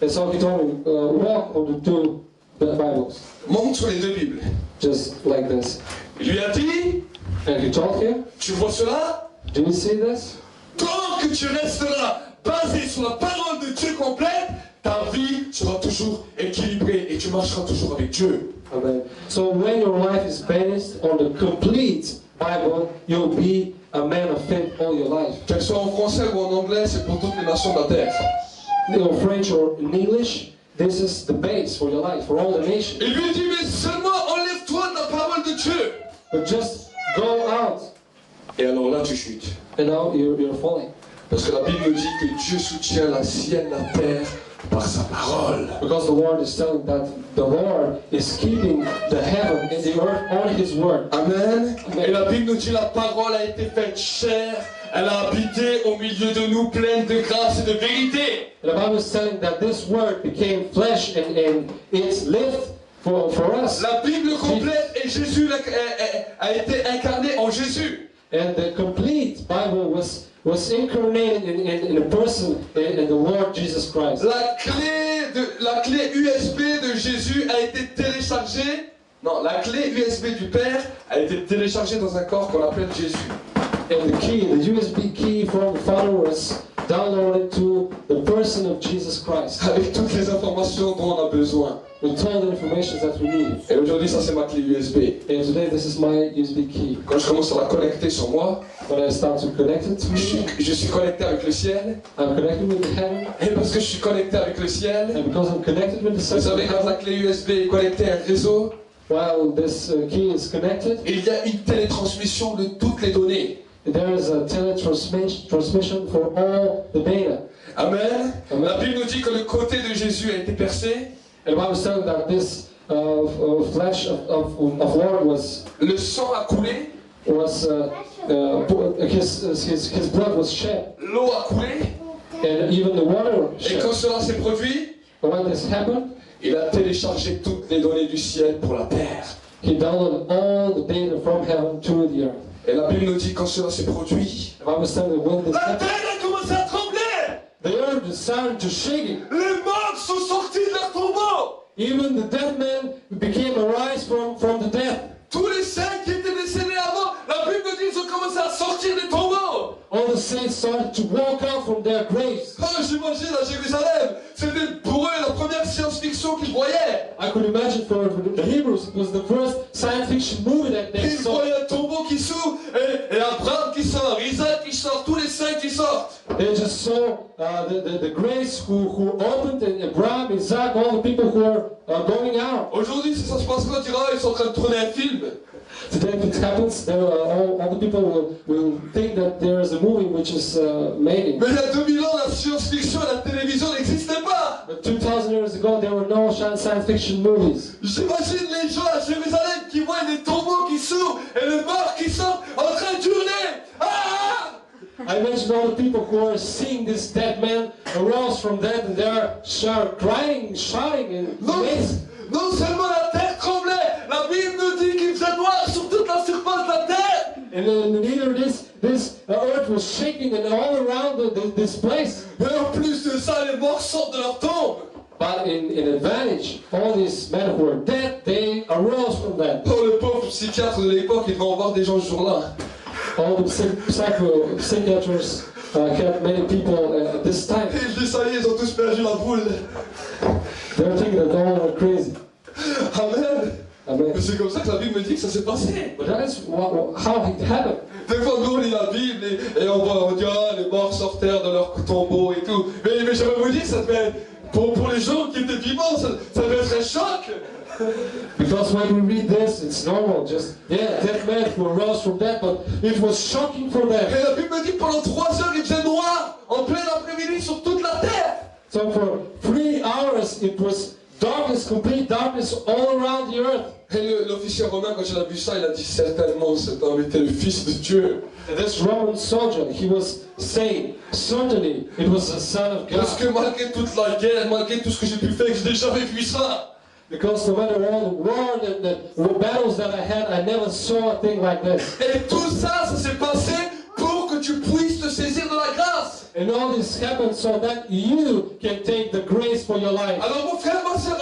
And so he told him, walk on the two Bibles, Monte sur les deux Bibles. just like this. Il lui a dit And he told him, tu vois cela? do you see this? Tant que tu resteras basé sur la parole de Dieu complète, ta vie sera toujours équilibrée et tu marcheras toujours avec Dieu. Amen. So when your life is based on the complete Bible, you'll be a man of faith all your life. Qu'elle soit en français ou en anglais, c'est pour toutes les nations de la terre. In French or in English, this is the base for your life, for all the nations. Il lui dit mais seulement enlève-toi de la parole de Dieu. But just go out, Et alors là tu chutes. and now you're falling. Parce que la Bible nous dit que Dieu soutient la ciel, la terre par sa parole. Because the Lord is telling that the Lord is keeping the heaven and the earth on His word. Amen. Amen. Et la Bible nous dit la parole a été faite chair, elle a habité au milieu de nous pleine de grâce et de vérité. And the Bible is telling that this word became flesh and it's lived for us. La Bible complète et Jésus a été incarné en Jésus. And the complete Bible was incarnated in a person, in the Lord Jesus Christ. La clé USB de Jésus a été téléchargée. Non, la clé USB du Père a été téléchargée dans un corps qu'on appelle Jésus. And the USB key from the Father was downloaded to the person of Jesus Christ avec toutes les informations dont on a besoin. with all the information that we need. Et aujourd'hui, ça c'est ma clé USB. And today this is my USB key. Quand je commence à la connecter sur moi, When I start to connect it to me, je suis connecté avec le ciel. I'm connected with the heaven. Et parce que je suis connecté avec le ciel, And because I'm connected with the vous system savez, of quand la heaven, clé USB est connectée à un réseau, while this key is connected, il y a une télétransmission de toutes les données. there is a transmission for all the data. Amen. Amen. La Bible nous dit que le côté de Jésus a été percé, And the Bible says that this flesh of Lord was le sang a coulé, his blood was shed, l'eau a coulé, and even the water et shed. quand cela s'est produit, And when this happened, il a téléchargé toutes les données du ciel pour la terre. he downloaded all the data from heaven to the earth. Et la Bible nous dit quand cela s'est produit, The Bible says that when this la happened, terre a commencé à trembler. the earth started to shake. Les morts sont sortis de leur tombeau. Even the dead man became arise from the dead. Tous les saints qui étaient décédés avant, la Bible nous dit qu'ils ont commencé à sortir des tombeaux. All the saints started to walk out from their graves. Oh, j'imagine à Jérusalem, c'était pour eux la première science-fiction qu'ils voyaient. I could imagine for the Hebrews, it was the first science fiction movie that they Ils saw. voyaient un tombeau qui s'ouvre et Abraham qui sort, Isaac qui sort, tous les saints qui sortent. They just saw the graves who opened, and Abraham, Isaac, all the people who are going out. Aujourd'hui, si ça se passe, on dira ils sont en train de tourner un film. Today, if it happens, all the people will think that there is a movie which is made. Mais il y a 2000 ans, la science-fiction et la télévision n'existaient pas. But 2000 years ago, there were no science fiction movies. J'imagine les gens à Jérusalem qui voient des tombeaux qui s'ouvrent et les morts qui sortent en train de hurler. Ah! I imagine all the people who are seeing this dead man arose from death, and they are crying, shouting, and amazed. Non seulement la terre tremblait, la Bible nous dit qu'il faisait noir sur toute la surface de la terre. And then neither this earth was shaking and all around this place. Et en plus de ça, les morts sortent de leur tombe. But in advantage, all these men who were dead, they arose from that. Oh, le pauvre psychiatre de l'époque, il va en voir des gens ce jour-là. All the psychiatrists had many people at this time. Et il dit, ça y est, ils ont tous perdu la boule. They were thinking that all were crazy. Amen. Amen. Mais c'est comme ça que la Bible me dit que ça s'est passé. But that is how it happened. Des fois, nous, on lit la Bible et on dit, ah, les morts sortèrent de leur tombeau et tout. Mais je vais vous dire, ça devait, pour les gens qui étaient vivants, ça devait être un choc. Because when we read this, it's normal, just, dead men who arose from death, but it was shocking for them. Et la Bible me dit que pendant 3 heures, il faisait noir en plein après-midi sur toute la terre. So for 3 hours, it was darkness, complete darkness all around the earth. Et l'officier romain, quand il a vu ça, il a dit certainement cet homme était le Fils de Dieu. And this Roman soldier, he was saying, certainly it was the Son of Parce God. que malgré toute la guerre, malgré tout ce que j'ai pu faire, je n'ai jamais vu ça. Because no matter all the war and the battles that I had, I never saw a thing like this. Et tout ça, ça s'est passé pour que tu puisses te saisir de la grâce. And all this happened so that you can take the grace for your life. Alors mon frère, ma soeur,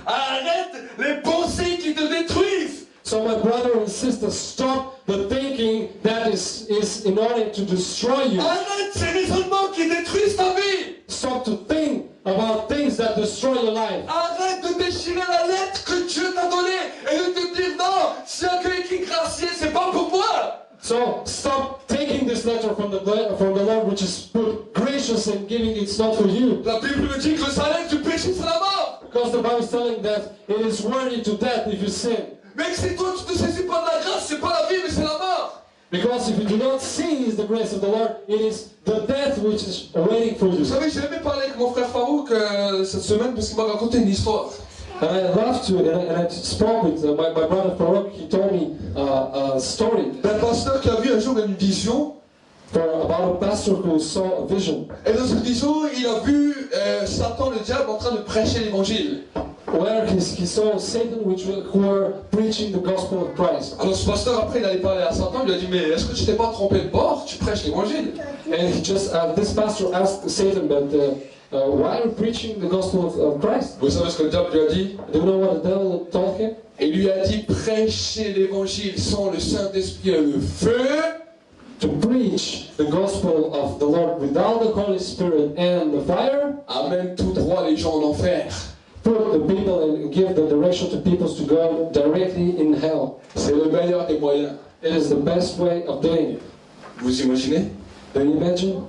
arrête les pensées qui te détruisent. So my brother and sister, stop the thinking that is in order to destroy you. Arrête ces raisonnements qui détruisent ta vie. Stop to think about things that destroy your life. Arrête de déchirer la lettre que Dieu t'a donnée et de te dire non, si un que écrit gracié, c'est pas pour moi. So stop taking this letter from the Lord, which is put gracious and giving it's not for you. La Bible me dit que le salaire du péché c'est la mort. Because the Bible is telling that it is worthy to death if you sin. Mais si toi tu te saisis pas de la grâce, c'est pas la vie mais c'est la mort. Because if you do not seize the grace of the Lord, it is the death which is waiting for you. Vous savez, j'ai aimé parler avec mon frère Farouk cette semaine parce qu'il m'a raconté une histoire. And I loved to, and I spoke with my brother Farouk. He told me a story D'un pasteur qui a vu un jour une vision. about a pastor who saw a vision. Et dans cette vision, il a vu Satan, le diable, en train de prêcher l'évangile. Where he saw Satan who were preaching the gospel of Christ. Alors ce pasteur, après, il allait parler à Satan, il lui a dit, mais est-ce que tu t'es pas trompé de bord? Tu prêches l'évangile. And he just, this pastor asked Satan, but why are you preaching the gospel of Christ? Vous savez ce que le diable lui a dit? Do you know what the devil told him? Il lui a dit, prêchez l'évangile sans le Saint-Esprit et le feu. to preach the gospel of the Lord without the Holy Spirit and the fire, amène tout droit les gens en enfer. put the people and give the direction to people to go directly in hell. C'est le meilleur des moyens. It is the best way of doing it. Vous imaginez? Do you imagine?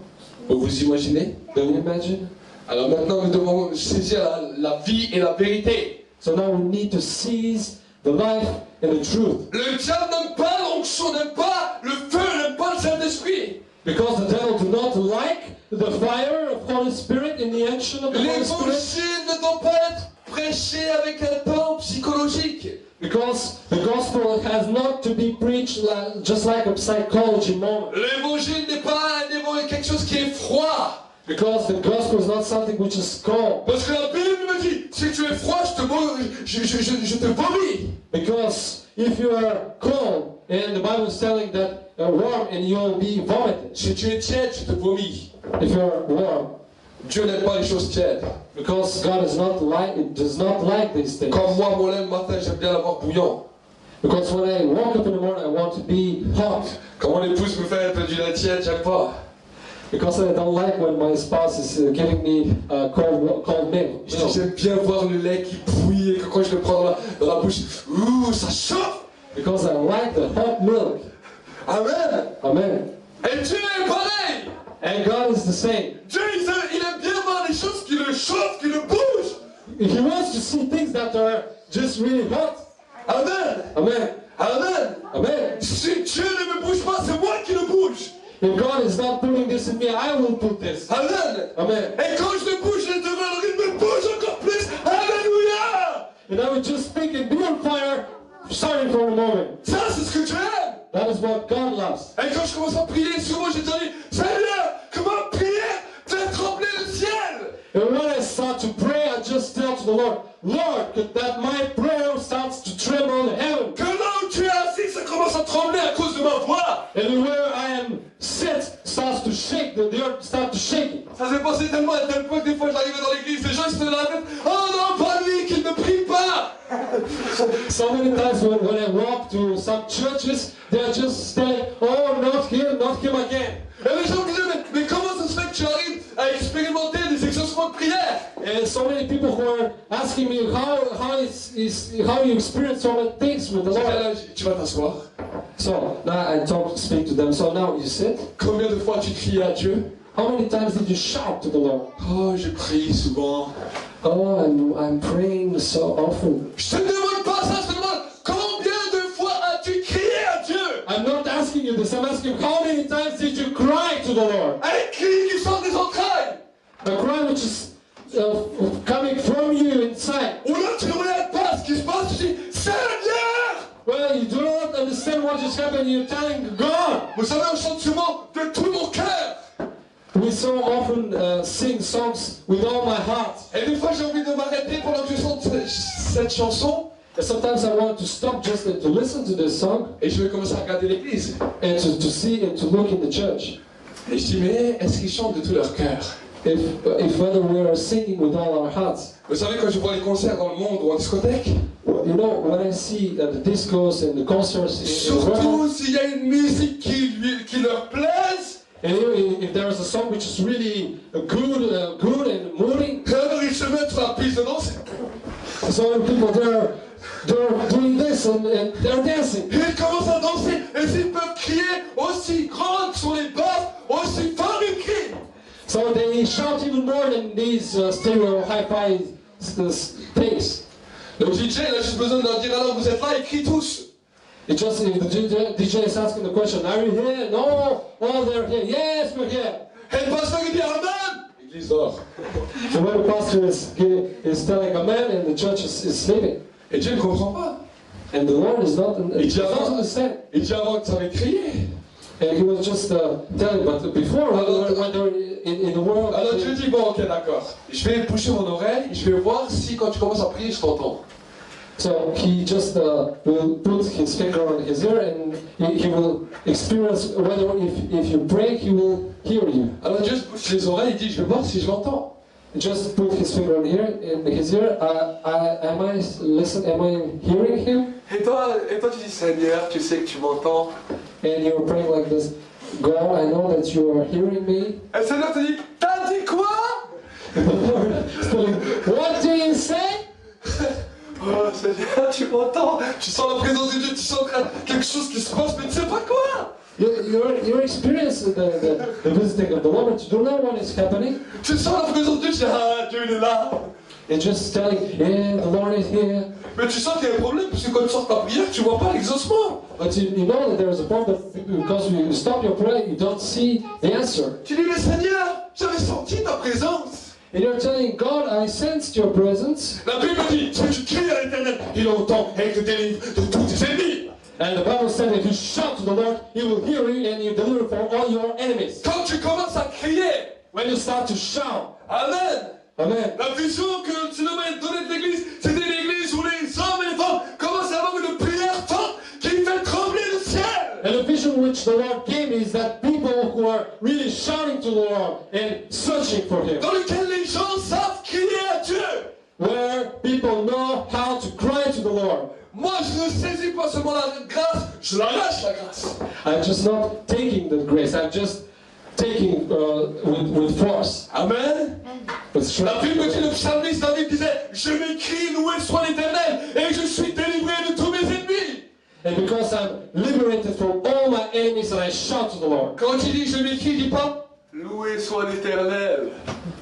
Vous imaginez? Do you imagine? Alors maintenant, nous devons saisir la vie et la vérité. So now we need to seize the life and the truth. Le diable n'aime pas l'onction, n'aime pas le feu, n'aime pas le Saint-Esprit. Because the devil do not like the fire of Holy Spirit in the action of the Holy Spirit. L'évangile ne doit pas être prêché avec un ton psychologique. Because the gospel has not to be preached just like a psychology moment. L'évangile n'est pas quelque chose qui est froid. Because the gospel is not something which is cold. Parce que la Bible me dit, si tu es froid, je te vomis. Because if you are cold, and the Bible is telling that warm and you'll be vomited. Si tu es tiède, je te vomis. If you are warm. Dieu n'aime pas les choses tièdes. Because God does not like these things. Comme moi, mon lait le matin, j'aime bien l'avoir bouillant. Because when I wake up in the morning, I want to be hot. Quand mon épouse me fait un peu du lait tiède, j'aime pas. Because I don't like when my spouse is giving me cold milk. J'aime bien voir le lait qui bouille et que quand je le prends dans la bouche, ça chauffe. Because I like the hot milk. Amen. Amen. Et Dieu est pareil. And God is the same. Dieu, il aime bien voir les choses qui le chauffent, qui le bougent. He wants to see things that are just really hot. Amen. Amen. Amen. Amen. Si Dieu ne me bouge pas, c'est moi qui le bouge. If God is not putting this in me, I will put this. Amen. Amen. Et quand je le bouge, je demande, alors il me bouge encore plus. Alléluia. And I will just speak and be on fire, starting from a moment. Ça, c'est ce que tu aimes. That is what God loves. Et quand je commence à prier, souvent je te dis, Seigneur, comment prier, fais trembler le ciel. And when I start to pray, I just tell to the Lord, Lord, that my prayer starts to tremble in heaven. Que là où tu es assis, ça commence à trembler à cause de ma voix. And where I am sit starts to shake, the earth starts to shake. Ça s'est passé tellement à tel point que des fois j'arrivais dans l'église, les gens se tenaient la tête, oh non, pas lui, qu'il ne prie pas. So many times when I walk to some churches, they're just saying, oh, not him again. Et les gens me disaient, mais comment ça se fait que tu arrives à expérimenter des exaucements de prière? And so many people who are asking me how you experience so many things with the Lord. Tu vas t'asseoir. So now I speak to them. So now you sit. Combien de fois tu criais à Dieu? How many times did you shout to the Lord? Oh, je prie souvent. Oh, I'm praying so often. Je te demande pas ça, je te demande combien de fois as-tu crié à Dieu? I'm not asking you this. I'm asking how many times did you cry to the Lord? Un cri qui sort des entrailles. A cry which is coming from you inside. Ou là tu ne regardes pas ce qui se passe, tu dis Seigneur. Well, you do not understand what just happened. You're telling God. Vous savez, on chante souvent de tout mon cœur. We so often sing songs with all my heart. Et des fois j'ai envie de m'arrêter pendant que je chante cette chanson. And sometimes I want to stop just to listen to this song. Et je vais commencer à regarder l'église. And to see and to look in the church. Et je dis, mais est-ce qu'ils chantent de tout leur cœur? If whether we are singing with all our hearts. Vous savez, quand je vois les concerts dans le monde ou en discothèque, You know, when I see the discos and the concerts in the surtout world, s'il y a une musique qui leur plaise, and if there is a song which is really good and moving, alors ils se mettent sur la piste de danse. so people they're doing this and they're dancing. Ils commencent à danser et s'ils peuvent crier aussi grand que sont les baffes, aussi fort ils crient. So they shout even more than these stereo hi-fi things. Le DJ, il a juste besoin de leur dire alors vous êtes là, ils crient tous. It just if the DJ is asking the question, are you here? No. Oh, they're here. Yes, we're here. Et le pasteur il dit Amen. L'église dort. So when the pastor is telling amen and the church is sleeping, Et Dieu ne comprend pas. and the Lord is not Il dit doesn't avant, understand. il dit avant que ça avait crié. And he was just telling, but before when they were in the world. Alors Dieu dit bon, ok, d'accord. Je vais boucher mon oreille, je vais voir si quand tu commences à prier, je t'entends. So he just will put his finger on his ear and he will experience whether if you pray, he will hear you. Alors Dieu se bouche les oreilles, il dit je vais voir si je l'entends. Just put his finger on here in his ear. Am I hearing him? Et toi tu dis Seigneur, tu sais que tu m'entends. And you're praying like this. God, I know that you are hearing me. Et le Seigneur te dit, t'as dit quoi? The Lord is telling, what do you say? Oh Seigneur, tu m'entends? Tu sens la présence de Dieu, tu sens quelque chose qui se passe, mais tu sais pas quoi? You experience the visiting of the Lord, but you don't know what is happening. Tu sens la présence de Dieu, tu dis, ah, Dieu il est là. It's just telling, yeah, the Lord is here. Mais tu sens qu'il y a un problème, parce que quand tu sors ta prière, tu vois pas l'exaucement. But you know that there is a problem because when you stop your prayer, you don't see the answer. Tu dis, mais Seigneur, j'avais senti ta présence. And you're telling God, I sensed your presence. La Bible dit, si tu cries à l'Éternel, il entend et il te délivre de tous tes ennemis. And the Bible said if you shout to the Lord, He will hear you and you deliver from all your enemies. Quand tu commences à crier, When you start to shout, Amen. Amen. La vision que tu nous mets donner de l'église, c'était l'église où les hommes et les femmes commencent à avoir une prière forte qui fait trembler le ciel. And the vision which the Lord gave me is that people who are really shouting to the Lord and searching for Him. Dans lequel les gens savent crier à Dieu. Where people know how to cry to the Lord. Moi, je ne saisis pas seulement la grâce, je l'arrache la grâce. I'm just not taking the grace, I'm just taking with force. Amen. With La strength. Bible dit, le psalmiste David disait, je m'écris, loué soit l'Éternel, et je suis délivré de tous mes ennemis. And because I'm liberated from all my enemies and I shout to the Lord. Quand il dit, je m'écris, il dit pas, loué soit l'Éternel.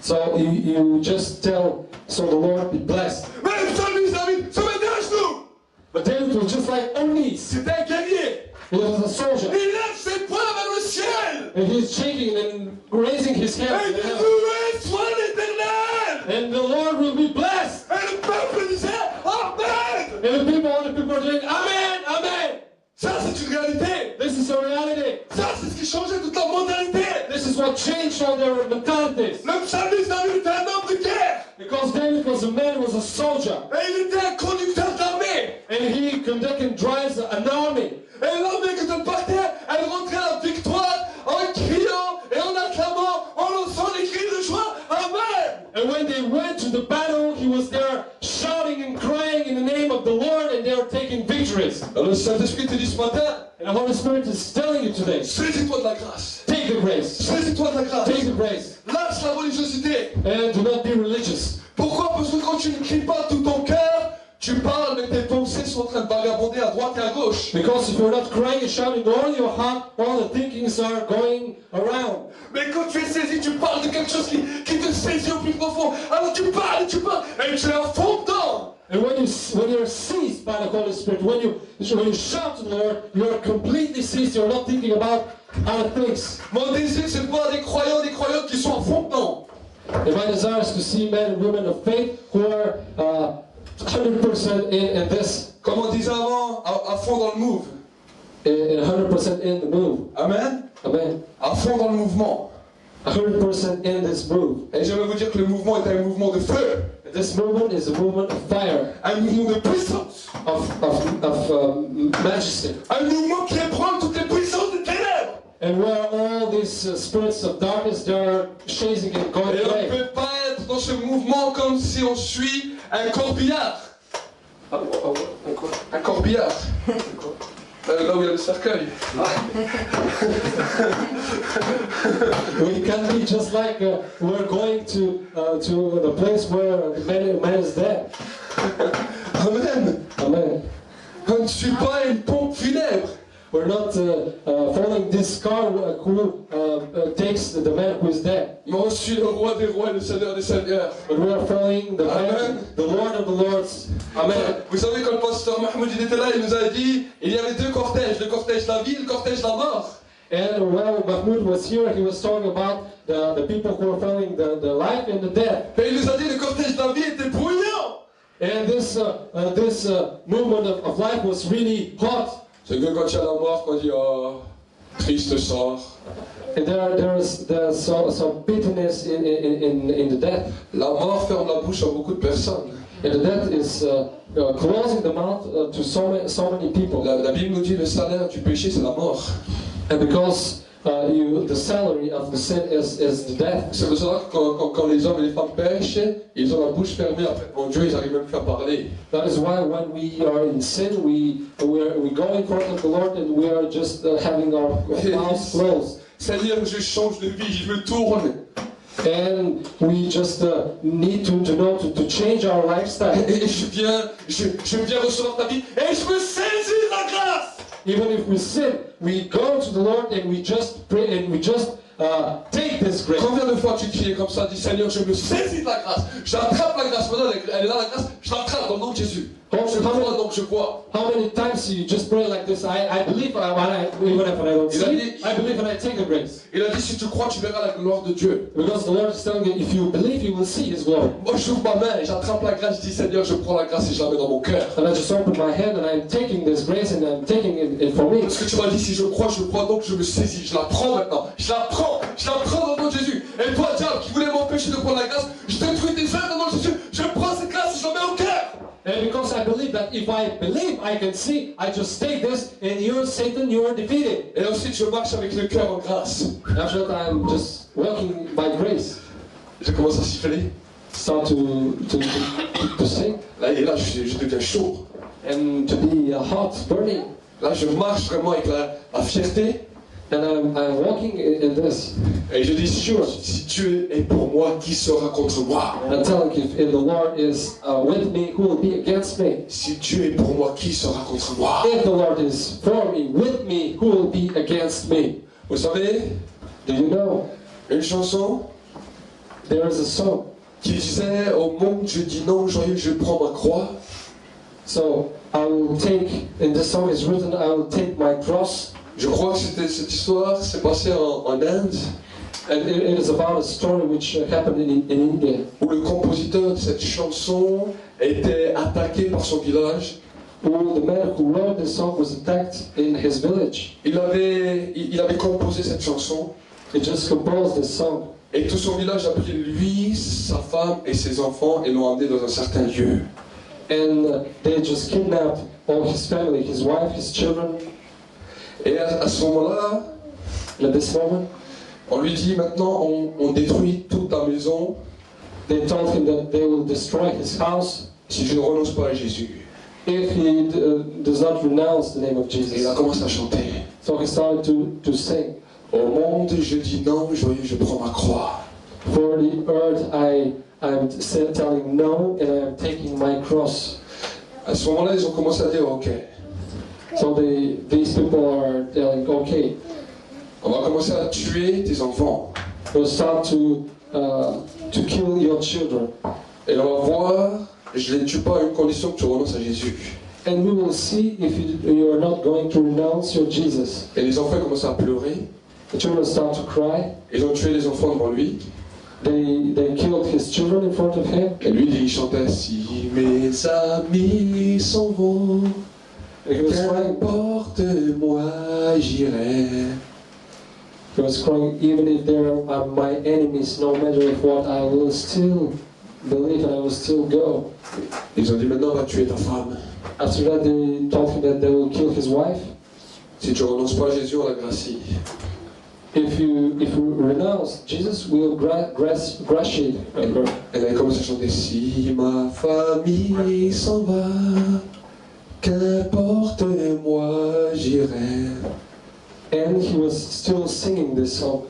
So you just tell, so the Lord be blessed. Mais le psalmiste David se mettait à genoux. But David was just like on knees. C'était un guerrier. He was a soldier. Il lève ses poings vers le ciel. And he's shaking and raising his Et hands. il dit, loué soit l'Éternel. And the Lord will be blessed. Et le peuple disait, Amen. And the people are saying, Amen, Amen. Ça, c'est une réalité. This is a reality. Ça, c'est ce qui changeait toute la modalité. This is what changed all their mentalities. Le psalmiste David était un homme de guerre. Because David was a man, was a soldier. Et il était un conducteur d'armée. And he conducts and drives an army. Et l'armée que elle partait, elle rentrait à la victoire en criant et en acclamant, en lançant des cris de joie. Amen. And when they went to the battle, he was there shouting and crying in the name of the Lord, and they were taking victories. Alors le Saint-Esprit te dit ce matin, And the Holy Spirit is telling you today, saisis-toi de la grâce. take the grace. Saisis-toi de la grâce. Take the grace. Lâche la religiosité. And do not be religious. Pourquoi? Parce que quand tu ne cries pas tout ton cœur, tu parles mais tes pensées sont en train de vagabonder à droite et à gauche. Because if you're not crying and shouting, all your heart, all the thinkings are going around. Mais quand tu es saisi, tu parles de quelque chose qui te saisit au plus profond. Alors tu parles, et tu es à fond dedans. And when you're seized by the Holy Spirit, when you shout to the Lord, you're completely seized. You're not thinking about other things. Mon désir, c'est de voir des croyants, des croyantes qui sont à fond dedans. And my desire is to see men and women of faith who are 100% in this, Comme on disait avant, à fond dans le move. in 100% in the move. Amen. Amen. À fond dans le mouvement. 100% in this move. Et j'aimerais vous dire que le mouvement est un mouvement de feu. This movement is a movement of fire, Un mouvement de puissance. of majesty. Un mouvement qui ébranle toutes les puissances des ténèbres. And where all these spirits of darkness, they are chasing and going Et on ne away. peut pas être dans ce mouvement comme si on suit un corbillard. Un corbillard. Là où il y a le cercueil. We can be just like we're going to the place where the man is dead. Amen. Amen. On ne suit pas une pompe funèbre. We're not following this car who takes the man who is dead. Mais on suit le roi des rois et le seigneur des seigneurs. But we are following the Amen. man, the Lord of the Lords. Amen. Vous savez, quand le pasteur Mahmoud il était là, il nous a dit il y avait deux cortèges, le cortège de la vie, le cortège de la mort. And while Mahmoud was here, he was talking about the people who are following the life and the death. Et il nous a dit le cortège de la vie était bruyant. And this movement of life was really hot. C'est que quand il y a la mort, qu'on dit oh, triste sort. And there's some bitterness in the death. La mort ferme la bouche à beaucoup de personnes. And the death is closing the mouth to so many people. La Bible nous dit le salaire du péché c'est la mort. And because the salary of the sin is the death. C'est pour ça que quand les hommes et les femmes pêchent, ils ont la bouche fermée après. Mon Dieu, ils arrivent même plus à parler. That is why when we are in sin, we go in front of the Lord and we are just having our mouths closed. Seigneur, je change de vie, je me tourne. And we just need to know to change our lifestyle. Et je viens recevoir ta vie et je me saisis de la grâce. Even if we sin, we go to the Lord and we just pray and we just take this grace. Combien de fois tu criais comme ça, dis Seigneur, je me saisis de la grâce. J'attrape la grâce. Maintenant, elle est là la grâce, je l'attrape dans le nom de Jésus. Je crois, donc je crois. How many times you just pray like this? I believe even if I don't see it, I believe and I take the grace. Il a dit, si tu crois, tu verras la gloire de Dieu. Because the Lord is telling you, if you believe, you will see His glory. Moi, j'ouvre ma main et j'attrape la grâce. Je dis, Seigneur, je prends la grâce et je la mets dans mon cœur. And I just open my hand and I'm taking this grace and I'm taking it for me. Parce que tu m'as dit, si je crois, donc je me saisis. Je la prends maintenant. Je la prends dans le nom de Jésus. Et toi, diable, qui voulais m'empêcher de prendre la grâce, je détruis tes œuvres dans le nom de Jésus. Je prends cette grâce et je la mets au cœur. And because I believe that if I believe I can see, I just take this and you're Satan, you are defeated. Et ensuite, je marche avec le cœur en grâce. After that, I'm just walking by grace. Je commence à siffler. Start to sing. Là, et là, je deviens chaud. And to be hot, burning. Là, je marche vraiment avec la fierté. And I'm walking in this. Et je dis, sure, si Dieu est pour moi, qui sera contre moi? And I tell him, if the Lord is with me, who will be against me? Si Dieu est pour moi, qui sera contre moi? If the Lord is for me, with me, who will be against me? Vous savez, Do you know? une chanson There is a song. qui disait, au monde, je dis non, joyeux, je prends ma croix. So I will take, in the song is written, I will take my cross. Je crois que cette histoire s'est passée en Inde. And it is about a story which happened in India. Où le compositeur de cette chanson était attaqué par son village. Who the man who wrote the song was attacked in his village. Il avait composé cette chanson. He just composed this song. Et tout son village a pris lui, sa femme et ses enfants et l'ont emmené dans un certain lieu. And they just kidnapped all his family, his wife, his children. Et à ce moment-là, At this moment, on lui dit maintenant on détruit toute ta maison they told him that they will destroy his house si je ne renonce pas à Jésus. if he does not renounce the name of Et il Jesus. a commencé à chanter. So he started to sing. Au monde, je dis non, joyeux, je prends ma croix. For the earth, I'm telling no, and I am taking my cross. À ce moment-là, ils ont commencé à dire ok, So these people are telling, okay, on va commencer à tuer tes enfants. we'll start to kill your children, Et on va voir, je ne les tue pas à une condition que tu renonces à Jésus. and we will see if you are not going to renounce your Jesus. Et les enfants commencent à pleurer. The children start to cry. Ils ont tué les enfants devant lui. They killed his children in front of him. Et lui, il chantait si mes amis s'en vont, And he was crying. qu'importe-moi, j'irai. He was crying, even if they are my enemies, no matter what, I will still believe and I will still go. Ils ont dit maintenant, on va tuer ta femme. After that, they told him that they will kill his wife. Si tu renonces pas à Jésus, on la gracie. If you renounce, Jesus will gratiate her. Elle a commencé à chanter si ma famille s'en va, qu'importe-moi, j'irai. And he was still singing this song.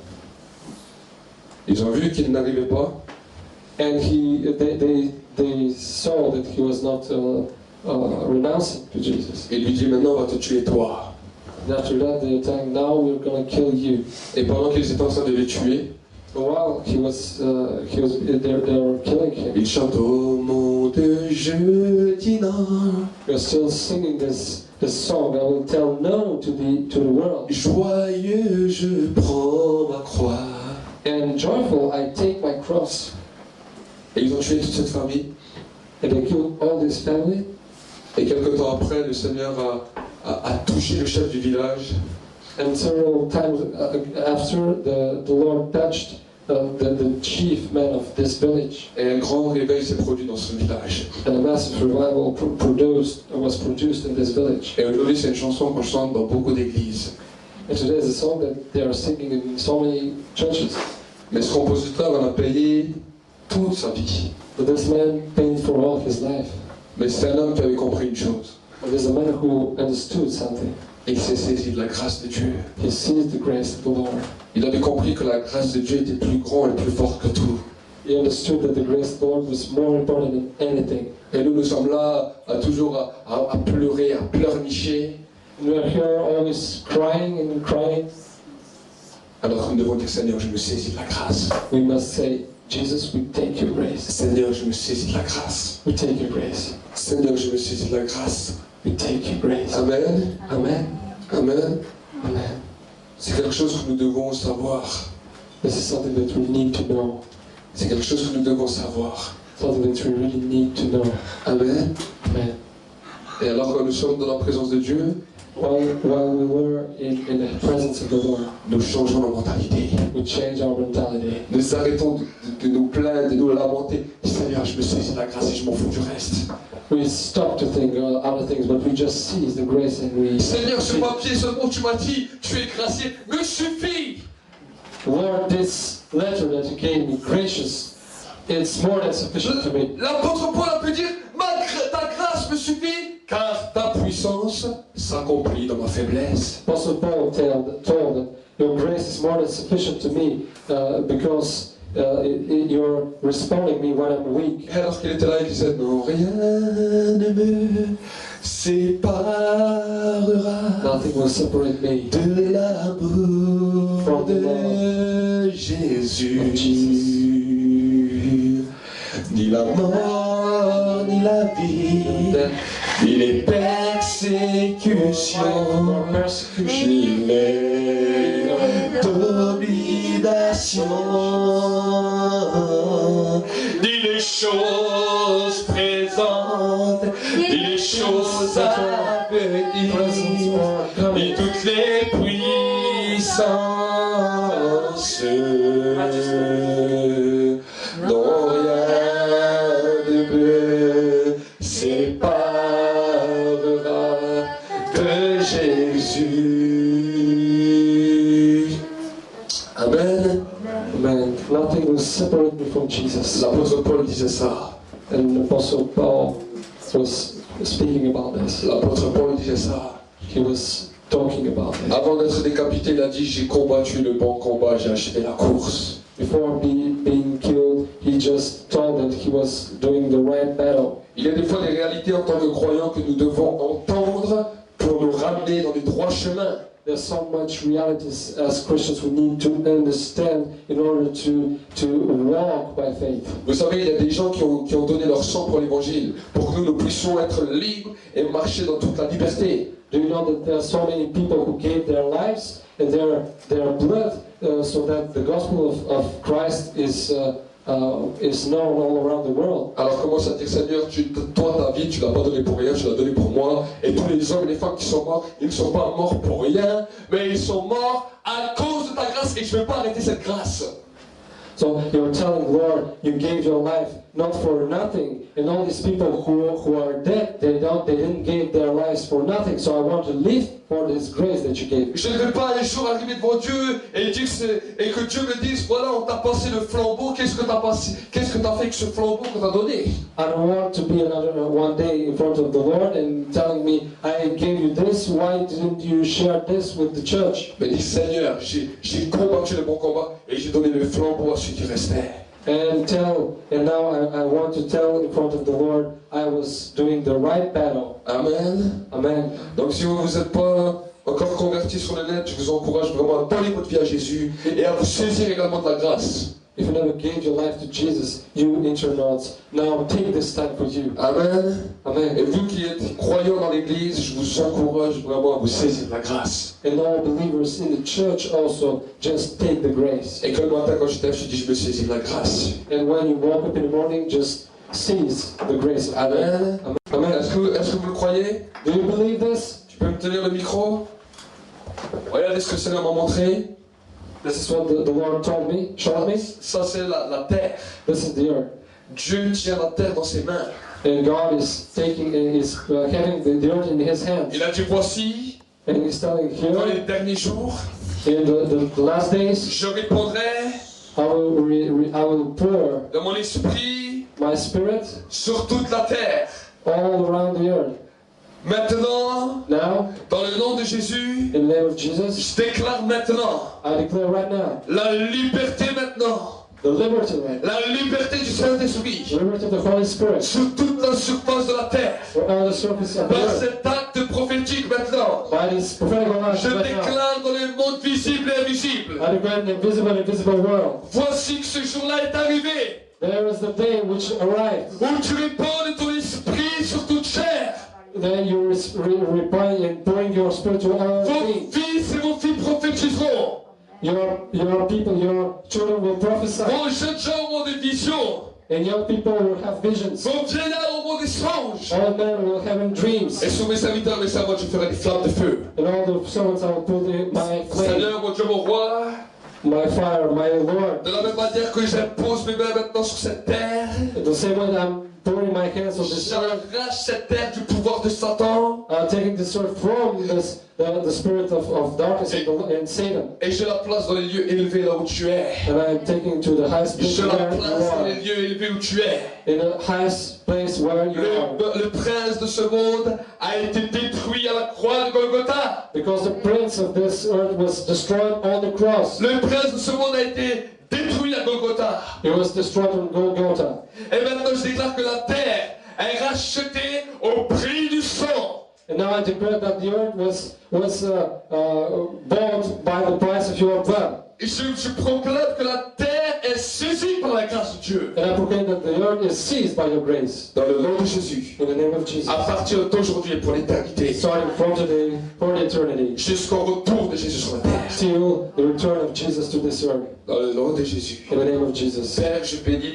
Ils ont vu qu'il n'arrivait pas. And they saw that he was not renouncing to Jesus. Et il lui dit maintenant, on va te tuer toi. And after that, they're telling, now we're going to kill you. Et pendant qu'ils étaient en train de le tuer, While they were killing him, il chante au monde, je dis non. we're still singing this song. I will tell no to the world. Joyeux, je prends ma croix. And joyful, I take my cross. Et ils ont tué toute cette famille. And they killed all this family. Et quelque temps après, le Seigneur a touché le chef du village. And several times after, the Lord touched the chief man of this village. Et un grand réveil s'est produit dans ce village. And a massive revival was produced in this village. Et aujourd'hui, c'est une chanson qu'on chante dans beaucoup d'églises. And today is a song that they are singing in so many churches. Mais ce compositeur en a payé toute sa vie. But this man paid for all his life. Mais c'est un homme qui avait compris une chose. But there's a man who understood something. Et il s'est saisi de la grâce de Dieu. He sees the grace of the Lord. Il avait compris que la grâce de Dieu était plus grande et plus forte que tout. He understood that the grace of the Lord was more important than anything. Et nous sommes là toujours à pleurer, à pleurnicher. We are here always crying and crying. Alors nous devons dire, Seigneur, je me saisis de la grâce. We must say, Jesus, we take your grace. Seigneur, je me saisis de la grâce. We take your grace. Seigneur, je me saisis de la grâce. We take your grace. Amen. Amen. Amen. Amen. C'est quelque chose que nous devons savoir. This is something that we need to know. C'est quelque chose que nous devons savoir. Something that we really need to know. Amen. Amen. Et alors que nous sommes dans la présence de Dieu, While we were in the presence of the Lord, nous changeons la mentalité. we change our mentality. Nous arrêtons de nous plaindre, de nous lamenter. Seigneur, je me saisis de la grâce et je m'en fous du reste. We stop to think other things, but we just seize the grace and we. Seigneur, ce papier seulement tu m'as dit, tu es gracié, me suffit. Lord, this letter that you gave me, gracious, it's more than sufficient to me. L'apôtre Paul a pu dire, ta grâce me suffit, car ta puissance s'accomplit dans ma faiblesse. Apostle Paul told that your grace is more than sufficient to me because you're responding me when I'm weak. Et alors qu'il était là, il disait, non, rien ne me séparera Nothing will separate me de l'amour de Jésus. Ni la mort, ni la vie, ni les persécutions, ni les dominations, ni les choses présentes, ni les choses à venir, ni toutes les puissances, dont rien ne me séparera de Jésus. Amen. Amen. Nothing will separate me from Jesus. L'apôtre Paul disait ça. And Apostle Paul was speaking about this. L'apôtre Paul disait ça. He was talking about it. Avant d'être décapité, il a dit, j'ai combattu le bon combat, j'ai achevé la course. Before being killed, he just told that he was doing the right battle. Il y a des fois des réalités en tant que croyants que nous devons entendre pour nous ramener dans les droits chemins. There's so much realities as Christians we need to understand in order to walk by faith. Vous savez, il y a des gens qui ont donné leur sang pour l'évangile, pour que nous puissions être libres et marcher dans toute la liberté. Do you know that there are so many people who gave their lives and their blood so that the gospel of Christ is known all around the world? Alors commence à dire, Seigneur, toi ta vie, tu l'as pas donnée pour rien, tu l'as donnée pour moi. Et tous les hommes et les femmes qui sont morts, ils ne sont pas morts pour rien, mais ils sont morts à cause de ta grâce et je ne vais pas arrêter cette grâce. So you're telling, Lord, you gave your life not for nothing, and all these people who are dead, they didn't give their lives for nothing. So I want to live for this grace that you gave. Je ne vais pas un jour arriver devant Dieu et dire et que Dieu me dise, voilà, on t'a passé le flambeau, qu'est-ce que t'as passé, qu'est-ce que t'as fait avec ce flambeau qu'on t'a donné? I don't want to be one day in front of the Lord and telling me, I gave you this, why didn't you share this with the church? Mais dis, Seigneur, j'ai combattu le bon combat et j'ai donné le flambeau à ceux qui restaient. And now I want to tell in front of the Lord, I was doing the right battle. Amen. Amen. Donc si vous n'êtes pas encore converti sur le net, je vous encourage vraiment à donner votre vie à Jésus et à vous saisir également de la grâce. If you never gave your life to Jesus, you internauts, now take this time for you. Amen. Amen. Et vous qui êtes croyants dans l'église, je vous encourage vraiment à vous saisir de la grâce. And all believers in the church also, just take the grace. Et que le matin quand je t'aime, je dis je me saisis de la grâce. And when you woke up in the morning, just seize the grace. Amen. Amen. Est-ce que vous le croyez? Do you believe this? Tu peux me tenir le micro? Regardez ce que le Seigneur m'a montré. This is what the Lord showed me. Ça c'est la terre. This is the earth. Dieu tient la terre dans ses mains. And God is having the earth in His hands. Il a dit voici, And He's telling dans here, les derniers jours, in the last days, je répondrai I will pour de mon esprit my spirit sur toute la terre. all around the earth. Maintenant, Now, dans le nom de Jésus, in the name of Jesus, je déclare maintenant I declare right now, la liberté maintenant. the liberty right now, La liberté du Saint-Esprit the liberty of the Holy Spirit, sur toute la surface de la terre. for all the surface of the Par earth. cet acte prophétique maintenant, By this prophetic life je right now, déclare dans le monde visible et invisible. I declare in the invisible and invisible world, Voici que ce jour-là est arrivé there is the day which arrives. où tu répands de ton esprit sur toute chair. Then you reply and bring your spirit to all Vos things. fils et vos filles prophétiseront. Your people, your children will prophesy, Vos jeunes gens auront des visions. and young people will have visions. Vos vieillards auront des songes. All men will have dreams, Et sur mes serviteurs, mes servantes, je ferai des flammes de feu. and all the servants I will put in my flame, Seigneur, mon Dieu, mon roi, my fire, my Lord. de la même manière que j'impose mes mains maintenant sur cette terre, The same way that I'm putting my hands on this earth, j'arrache cette terre du pouvoir de Satan taking this earth from this, the spirit of darkness and Satan, et je la place dans les lieux élevés là où tu es. and I'm taking to the highest place Je la where you place dans les are, lieux élevés où tu es. in the highest place where you are. Le prince de ce monde a été détruit à la croix de Golgotha. Because the prince of this earth was destroyed on the cross. Le prince de ce monde a été détruit à Golgotha. He was destroyed on Golgotha. Et maintenant je déclare que la terre est rachetée au prix du sang. And now I declare that the earth was bought by the price of your blood. Et je proclame que la terre est saisie par la grâce de Dieu. And I proclaim that the earth is seized by your grace. Dans le nom de Jésus. In the name of Jesus. À partir d'aujourd'hui et pour l'éternité. Starting from today, for eternity. Jusqu'au retour de Jésus sur la terre. Till the return of Jesus to this earth. Dans le nom de Jésus. In the name of Jesus. Père, je bénis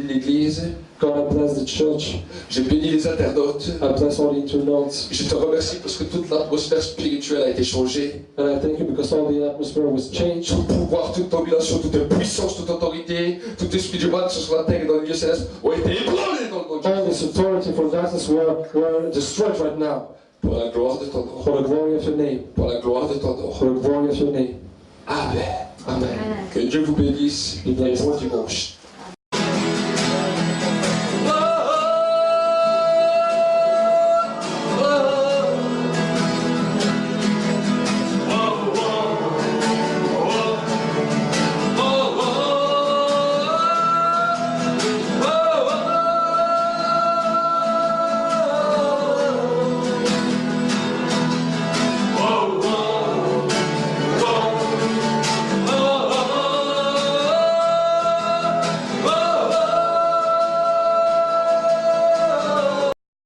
l'église. God, I bless the church. Je bénis les internautes. I bless all the internautes. Je te remercie parce que toute l'atmosphère spirituelle a été changée. And I thank you because all the atmosphere was changed. Tout pouvoir, toute domination, toute puissance, toute autorité, tout esprit du mal, que ce soit sur la terre et dans les lieux célestes, ont été ébranlés dans le nom de All Jésus. this authority for darkness were destroyed right now. Pour la gloire de ton nom. For the glory of your name. Pour la gloire de ton nom. For the glory of your name. Amen. Amen. Que Dieu vous bénisse et bon dimanche.